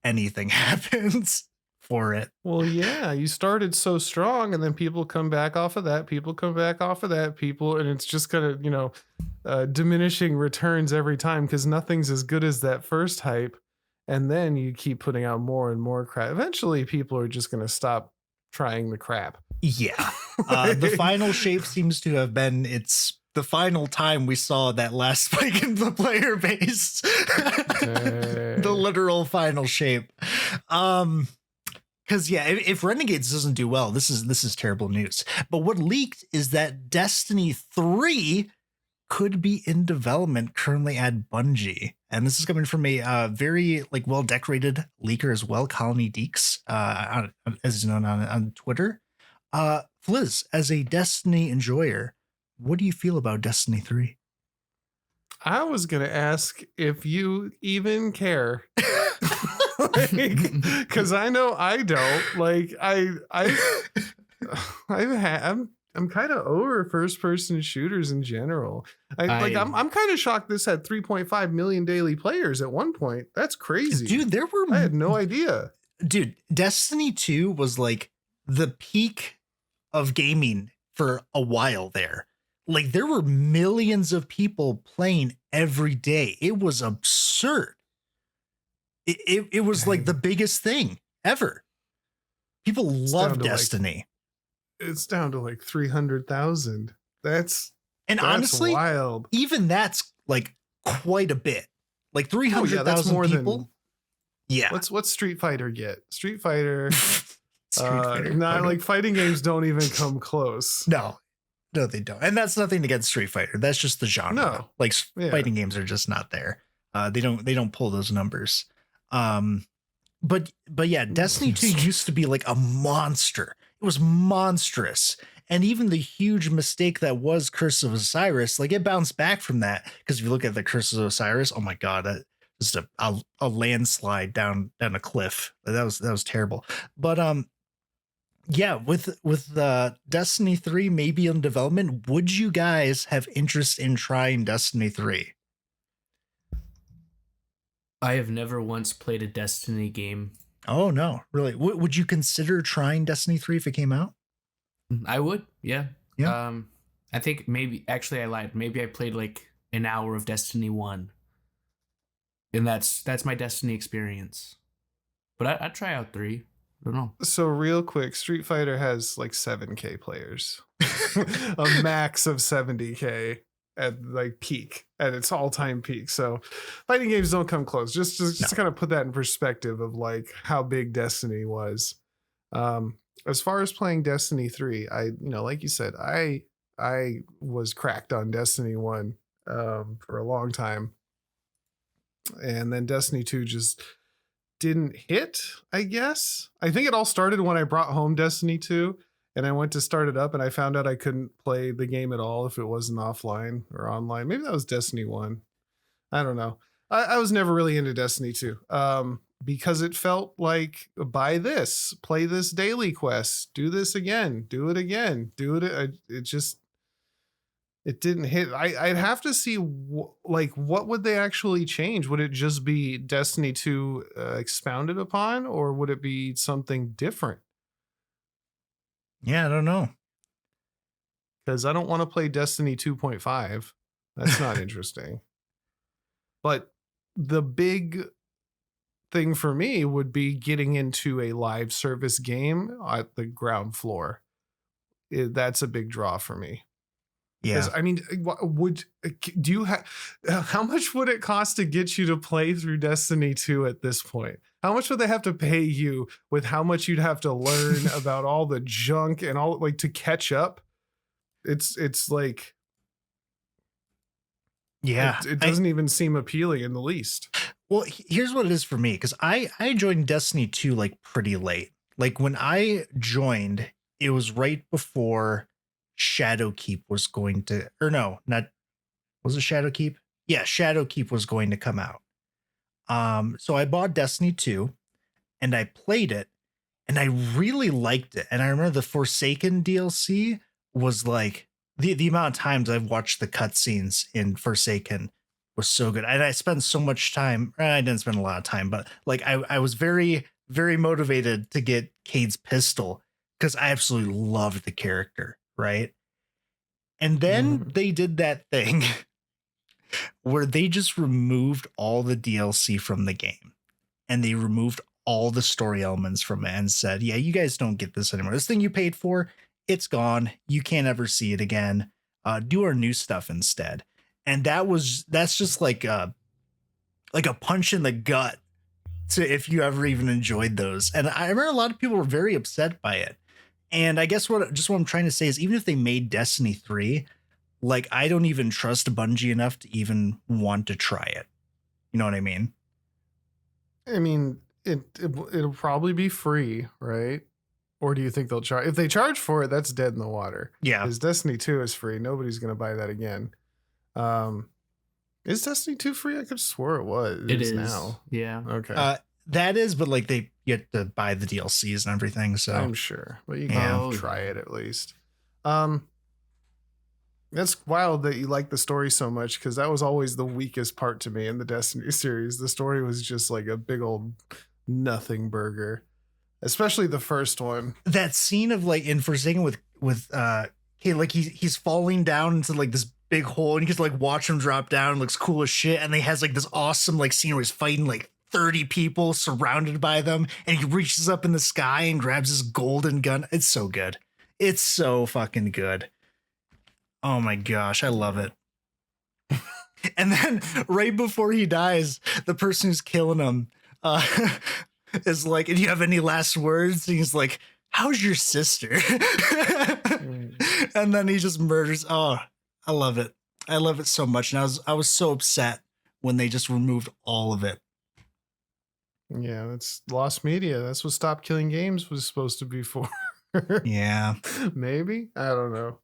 anything happens for it. Well, yeah, you started so strong, and then people come back off of that. And it's just kind of diminishing returns every time because nothing's as good as that first hype. And then you keep putting out more and more crap. Eventually, people are just going to stop trying the crap. Yeah. The final shape seems to have been it's the final time we saw that last spike in the player base. The literal final shape. Because yeah, if Renegades doesn't do well, this is terrible news. But what leaked is that Destiny 3 could be in development currently at Bungie. And this is coming from a very like well decorated leaker as well, Colony Deeks, as known on Twitter. Fliz, as a Destiny enjoyer, what do you feel about Destiny 3? I was gonna ask if you even care. Because I know I don't. Like I'm kind of over first person shooters in general. I'm kind of shocked this had 3.5 million daily players at one point. That's crazy. Dude, I had no idea. Dude, Destiny 2 was like the peak of gaming for a while there. Like there were millions of people playing every day. It was absurd. It was like the biggest thing ever. People love Destiny. It's down to like 300,000. That's honestly wild. Even that's like quite a bit. Like 300,000 that's more people. Yeah. What's Street Fighter get? Street Fighter. Fighter. Like fighting games don't even come close. No, they don't. And that's nothing against Street Fighter. That's just the genre. No. Like fighting games are just not there. They don't pull those numbers. But yeah, Destiny 2 used to be like a monster. it was monstrous. And even the huge mistake that was Curse of Osiris, like it bounced back from that. Because if you look at the Curse of Osiris, oh my god, that just a landslide down a cliff. That was terrible. But yeah, with Destiny 3 maybe in development, would you guys have interest in trying Destiny 3? I have never once played a Destiny game. Oh no, really? Would you consider trying Destiny 3 if it came out? I would, yeah. Yeah. I think maybe actually I lied. Maybe I played like an hour of Destiny 1. And that's my Destiny experience. But I'd try out 3. I don't know. So real quick, Street Fighter has like 7K players, a max of 70K at like peak, at its all-time peak. So fighting games don't come close. Just to kind of put that in perspective of like how big Destiny was. As far as playing Destiny 3, like you said, I was cracked on Destiny 1 for a long time. And then Destiny 2 just didn't hit, I guess. I think it all started when I brought home Destiny 2 and I went to start it up and I found out I couldn't play the game at all if it wasn't offline or online. Maybe that was Destiny 1. I don't know. I was never really into Destiny 2 because it felt like buy this, play this daily quest, do this again, do it again, do it. It didn't hit. I'd have to see what would they actually change? Would it just be Destiny 2 expounded upon, or would it be something different? Yeah, I don't know. Because I don't want to play Destiny 2.5. That's not interesting. But the big thing for me would be getting into a live service game at the ground floor. That's a big draw for me. Yeah. I mean, how much would it cost to get you to play through Destiny 2 at this point? How much would they have to pay you with how much you'd have to learn about all the junk and all like to catch up? It's like, yeah, it doesn't even seem appealing in the least. Well, here's what it is for me. Cause I joined Destiny 2 like pretty late. Like when I joined, it was right before Shadowkeep was going to, or no, not, was it Shadowkeep? Yeah, Shadowkeep was going to come out. So I bought Destiny 2 and I played it and I really liked it. And I remember the Forsaken DLC was like the amount of times I've watched the cutscenes in Forsaken was so good. And I spent so much time. I didn't spend a lot of time, but like I was very, very motivated to get Cade's pistol because I absolutely loved the character. Right. And then they did that thing where they just removed all the DLC from the game and they removed all the story elements from it and said, yeah, you guys don't get this anymore. This thing you paid for, it's gone. You can't ever see it again. Do our new stuff instead. And that's just like a punch in the gut to if you ever even enjoyed those. And I remember a lot of people were very upset by it. And I guess what I'm trying to say is even if they made Destiny 3, like I don't even trust Bungie enough to even want to try it. You know what I mean? I mean, it'll probably be free, right? Or do you think they'll charge? If they charge for it, that's dead in the water. Yeah. Because Destiny 2 is free. Nobody's going to buy that again. Is Destiny 2 free? I could have swore it was. It is now. Yeah. Okay. That is, but like they get to buy the DLCs and everything. So I'm sure, but you can try it at least. That's wild that you like the story so much because that was always the weakest part to me in the Destiny series. The story was just like a big old nothing burger, especially the first one. That scene of like in Forsaken with okay, like he's falling down into like this big hole and you just like watch him drop down. It looks cool as shit, and he has like this awesome like scene where he's fighting like 30 people surrounded by them and he reaches up in the sky and grabs his golden gun. It's so good. It's so fucking good. Oh my gosh, I love it. And then right before he dies, the person who's killing him is like, "Do you have any last words?" And he's like, "How's your sister?" And then he just murders. Oh, I love it. I love it so much. And I was so upset when they just removed all of it. Yeah, that's lost media. That's what Stop Killing Games was supposed to be for. Yeah. Maybe, I don't know.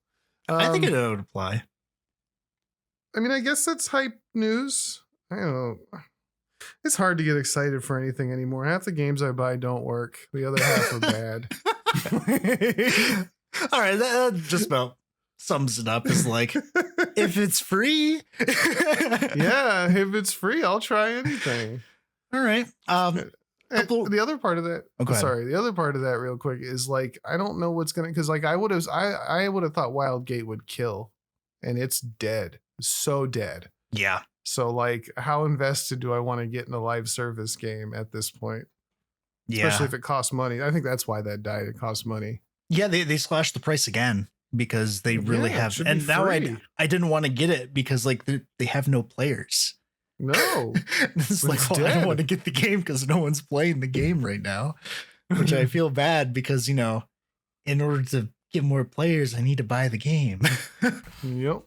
I think Um, it would apply. I mean, I guess that's hype news. I don't know. It's hard to get excited for anything anymore. Half the games I buy don't work. The other half are bad. All right, that just about sums it up. Is like, if it's free, Yeah, if it's free, I'll try anything. All right. And the other part of that, Oh, go ahead. sorry, the other part of that, real quick, is like I don't know what's gonna, because like I would have thought Wildgate would kill, and it's dead, so dead. Yeah. So like, how invested do I want to get in a live service game at this point? Yeah. Especially if it costs money. I think that's why that died. It costs money. Yeah, they slashed the price again because they really Yeah, it have. should be And now free. I didn't want to get it because like they have no players. No, It's like, It's well, I don't dead. want to get the game because no one's playing the game right now, which I feel bad because, in order to get more players, I need to buy the game. Yep.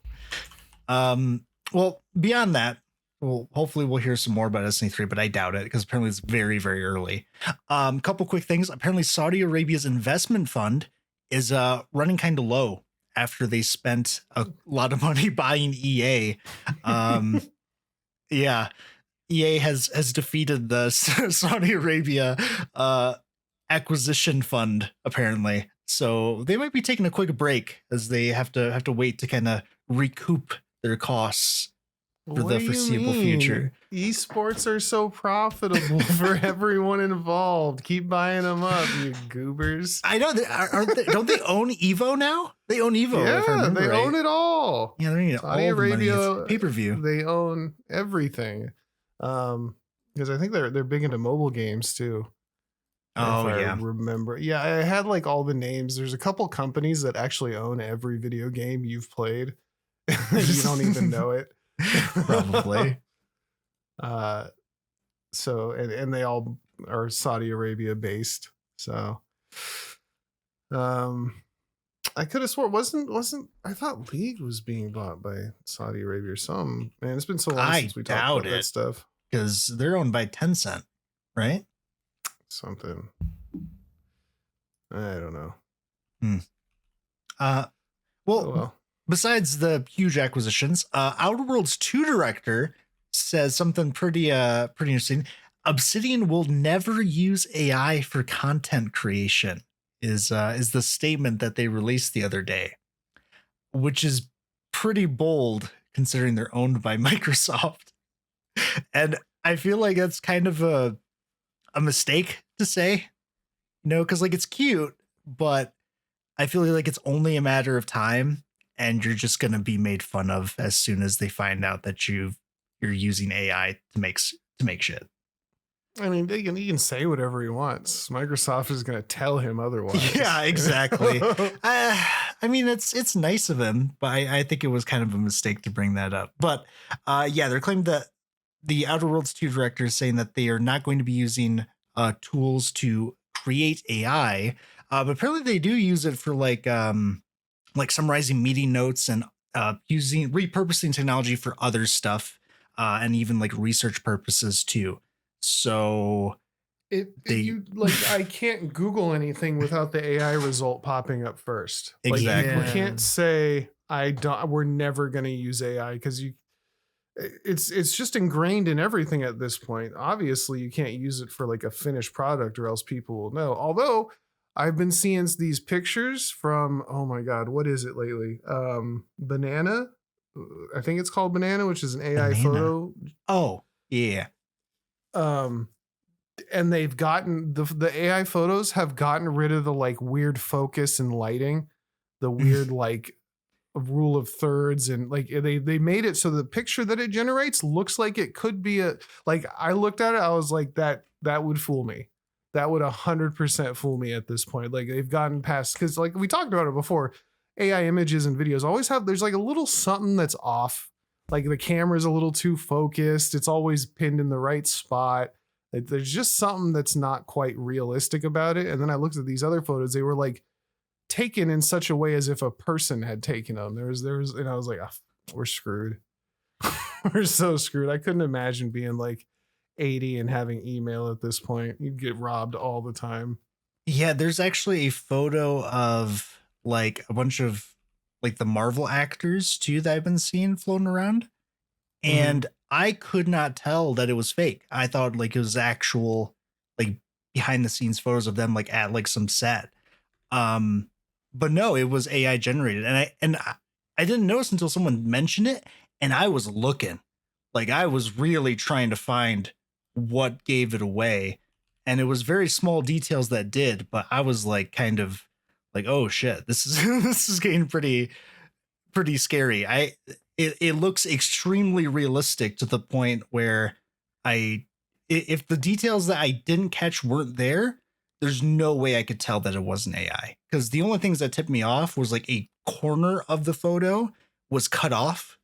Well, beyond that, well, hopefully we'll hear some more about Destiny 3, but I doubt it because apparently it's very, very early. Couple quick things. Apparently Saudi Arabia's investment fund is running kind of low after they spent a lot of money buying EA. Yeah, EA has defeated the Saudi Arabia acquisition fund apparently, so they might be taking a quick break as they have to wait to kind of recoup their costs for What the do you foreseeable mean? future. Esports are so profitable for everyone involved. Keep buying them up, you goobers. I know aren't they, don't they own Evo now? They own Evo. if I Yeah, remember they right. own it all. Yeah, they're Saudi Arabia pay per view. They own everything. Because I think they're big into mobile games too. Oh if I yeah, remember. Yeah, I had like all the names. There's a couple companies that actually own every video game you've played. You don't even know it. probably. So and they all are Saudi Arabia based. So I could have swore wasn't I thought League was being bought by Saudi Arabia or something. Man, it's been so long I since we talked doubt about that it. stuff. Because they're owned by Tencent, right? Something. I don't know. Well, Oh, well. besides the huge acquisitions, Outer Worlds 2 director says something pretty interesting. Obsidian will never use AI for content creation is the statement that they released the other day, which is pretty bold considering they're owned by Microsoft. And I feel like that's kind of a mistake to say, because like it's cute, but I feel like it's only a matter of time and you're just going to be made fun of as soon as they find out that you're using AI to make shit. I mean, he can say whatever he wants. Microsoft is going to tell him otherwise. Yeah, exactly. I mean, it's nice of him, but I think it was kind of a mistake to bring that up. But yeah, they're claiming that the Outer Worlds 2 director is saying that they are not going to be using tools to create AI, but apparently they do use it for like summarizing meeting notes and repurposing technology for other stuff and even like research purposes too. So I can't Google anything without the AI result popping up first. Exactly. Like, you can't say we're never going to use AI because it's just ingrained in everything at this point. Obviously, you can't use it for like a finished product or else people will know. Although I've been seeing these pictures from, oh my God, what is it lately? Banana. I think it's called Banana, which is an AI photo. Oh, yeah. And they've gotten the AI photos have gotten rid of the like weird focus and lighting, the weird like rule of thirds, and like they made it so the picture that it generates looks like it could be like I looked at it, I was like that would fool me. That would 100% fool me at this point. Like they've gotten past, because like we talked about it before, AI images and videos always there's like a little something that's off. Like the camera's a little too focused. It's always pinned in the right spot. There's just something that's not quite realistic about it. And then I looked at these other photos. They were like taken in such a way as if a person had taken them. There was, and I was like, oh, we're screwed. We're so screwed. I couldn't imagine being like 80 and having email at this point. You'd get robbed all the time. Yeah, there's actually a photo of like a bunch of like the Marvel actors too that I've been seeing floating around. Mhm. And I could not tell that it was fake. I thought like it was actual like behind the scenes photos of them like at like some set. Um, but no, it was AI generated, and I didn't notice until someone mentioned it, and I was looking, like I was really trying to find what gave it away, and it was very small details that did, but I was like kind of like, oh shit, this is this is getting pretty scary. It looks extremely realistic to the point where if the details that I didn't catch weren't there, there's no way I could tell that it wasn't AI. Because the only things that tipped me off was like a corner of the photo was cut off,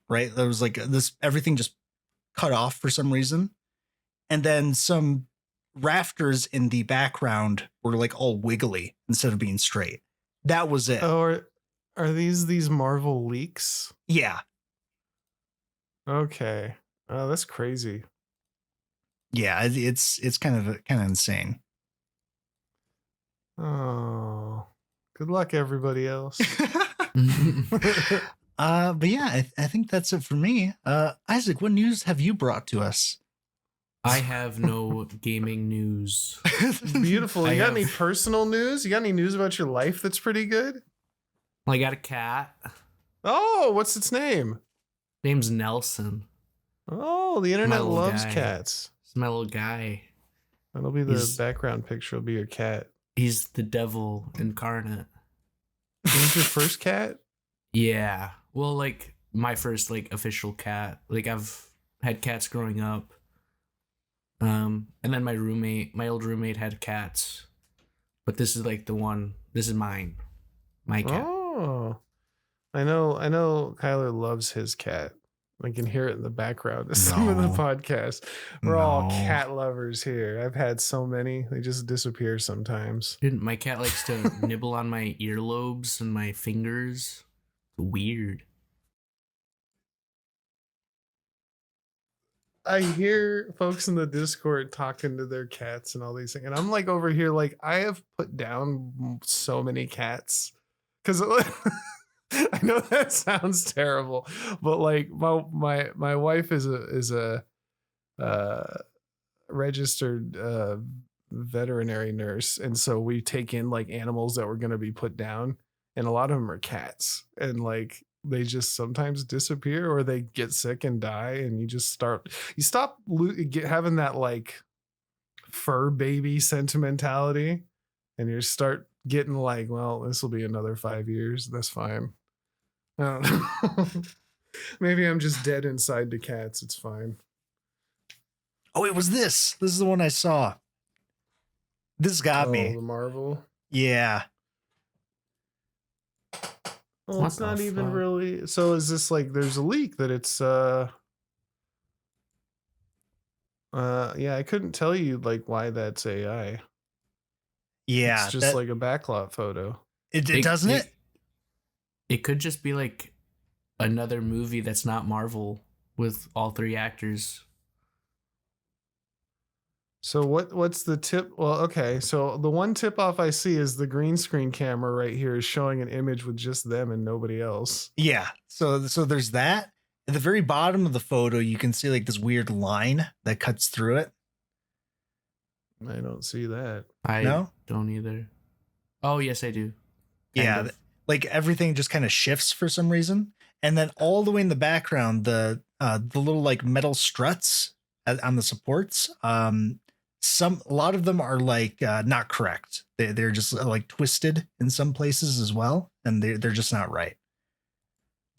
right? There was like this everything just cut off for some reason. And then some rafters in the background were like all wiggly instead of being straight. That was it. Oh, are these Marvel leaks? Yeah. Okay. Oh, that's crazy. Yeah, it's kind of insane. Oh, good luck, everybody else. But yeah, I think that's it for me. Isaac, what news have you brought to us? I have no gaming news. Beautiful. You I got any have- personal news? You got any news about your life that's pretty good? I got a cat. Oh, what's its name? Name's Nelson. Oh, the internet little loves guy. cats. It's my little guy. That'll be the He's- background picture. Will be your cat. He's the devil incarnate. Who's your first cat? Yeah. Well, like my first like official cat. Like I've had cats growing up. And then my old roommate had cats. But this is like the one. This is mine. My cat. Oh, I know. Kyler loves his cat. I can hear it in the background of some of the No. podcasts. We're all No. cat lovers here. I've had so many. They just disappear sometimes. Dude, my cat likes to nibble on my earlobes and my fingers. Weird. I hear folks in the Discord talking to their cats and all these things, and I'm like over here, like I have put down so many cats because I know that sounds terrible, but like my wife is a registered veterinary nurse, and so we take in like animals that were going to be put down, and a lot of them are cats, and like they just sometimes disappear or they get sick and die, and you stop having that like fur baby sentimentality, and you start getting like, well, this will be another 5 years, that's fine. I don't know. Maybe I'm just dead inside to cats, it's fine. Oh, it was this. This is the one I saw. This got me. The Marvel. Yeah. Well, What it's not the even fuck? really. So is this like there's a leak that it's yeah, I couldn't tell you like why that's AI. Yeah. It's just like a backlot photo. it doesn't it? It could just be like another movie that's not Marvel with all three actors. So what's the tip? Well, okay. So the one tip off I see is the green screen camera right here is showing an image with just them and nobody else. Yeah. So there's that. At the very bottom of the photo, you can see like this weird line that cuts through it. I don't see that. I No? don't either. Oh, yes, I do. Kind Yeah. of. Like everything just kind of shifts for some reason. And then all the way in the background, the little like metal struts on the supports, a lot of them are like not correct. They're just like twisted in some places as well, and they're just not right.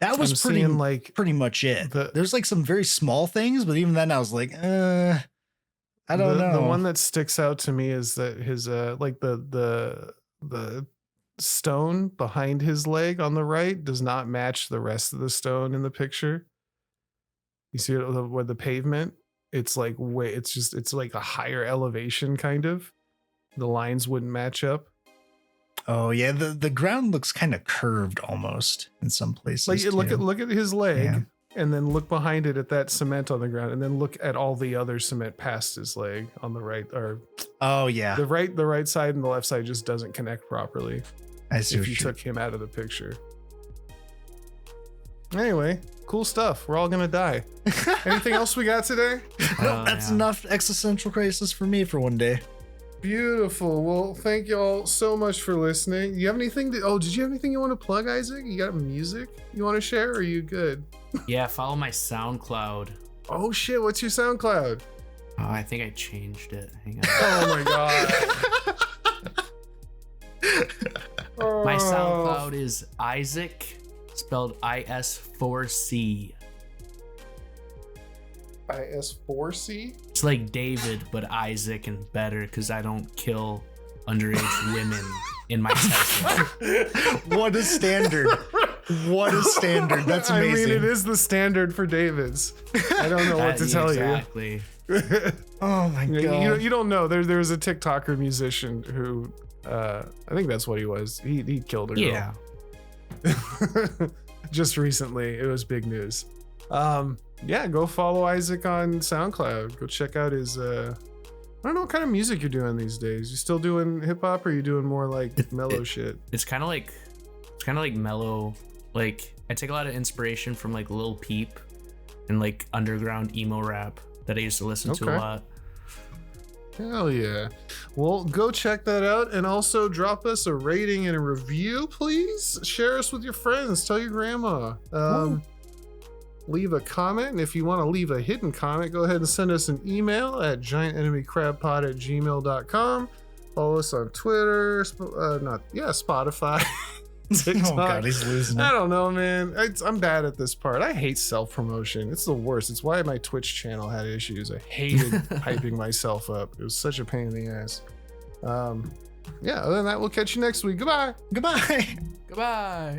That was I'm seeing, like, pretty much it. the- There's like some very small things, but even then I was like, I don't know. The one that sticks out to me is that his like the stone behind his leg on the right does not match the rest of the stone in the picture. You see it with the pavement? It's like it's like a higher elevation kind of. The lines wouldn't match up. Oh yeah, the ground looks kind of curved almost in some places. Like too. look at his leg. Yeah. and then look behind it at that cement on the ground, and then look at all the other cement past his leg on the right, or Oh yeah, the right side and the left side just doesn't connect properly I see. if you took him out of the picture. Anyway, cool stuff. We're all gonna die. Anything else we got today? No, that's enough existential crisis for me for one day. Beautiful. Well, thank you all so much for listening. You have anything to, did you have anything you want to plug, Isaac? You got music you want to share, or are you good? Yeah, follow my SoundCloud. Oh shit, what's your SoundCloud? Oh, I think I changed it. Hang on. Oh my god. My SoundCloud is Isaac, spelled IS4C. IS4C? It's like David, but Isaac and better because I don't kill underage women in my session. What a standard. What a standard. That's amazing. I mean, it is the standard for David's. I don't know what to tell exactly. you. Oh my god. You don't know. There's a TikToker musician who, I think that's what he was. He killed a girl. Yeah. Just recently. It was big news. Yeah, go follow Isaac on SoundCloud. Go check out his I don't know what kind of music you're doing these days. You still doing hip hop, or are you doing more like mellow shit? It's kind of like mellow. Like I take a lot of inspiration from like Lil Peep and like underground emo rap that I used to listen to a lot. Hell yeah. Well, go check that out, and also drop us a rating and a review, please. Share us with your friends. Tell your grandma. Leave a comment, and if you want to leave a hidden comment, go ahead and send us an email at giantenemycrabpod@gmail.com. Follow us on Twitter, Spotify, TikTok. Oh god, he's losing it. I don't know, man. I'm bad at this part. I hate self-promotion. It's the worst. It's why my Twitch channel had issues. I hated hyping myself up. It was such a pain in the ass. Yeah, other than that, we'll catch you next week. Goodbye. Goodbye. Goodbye.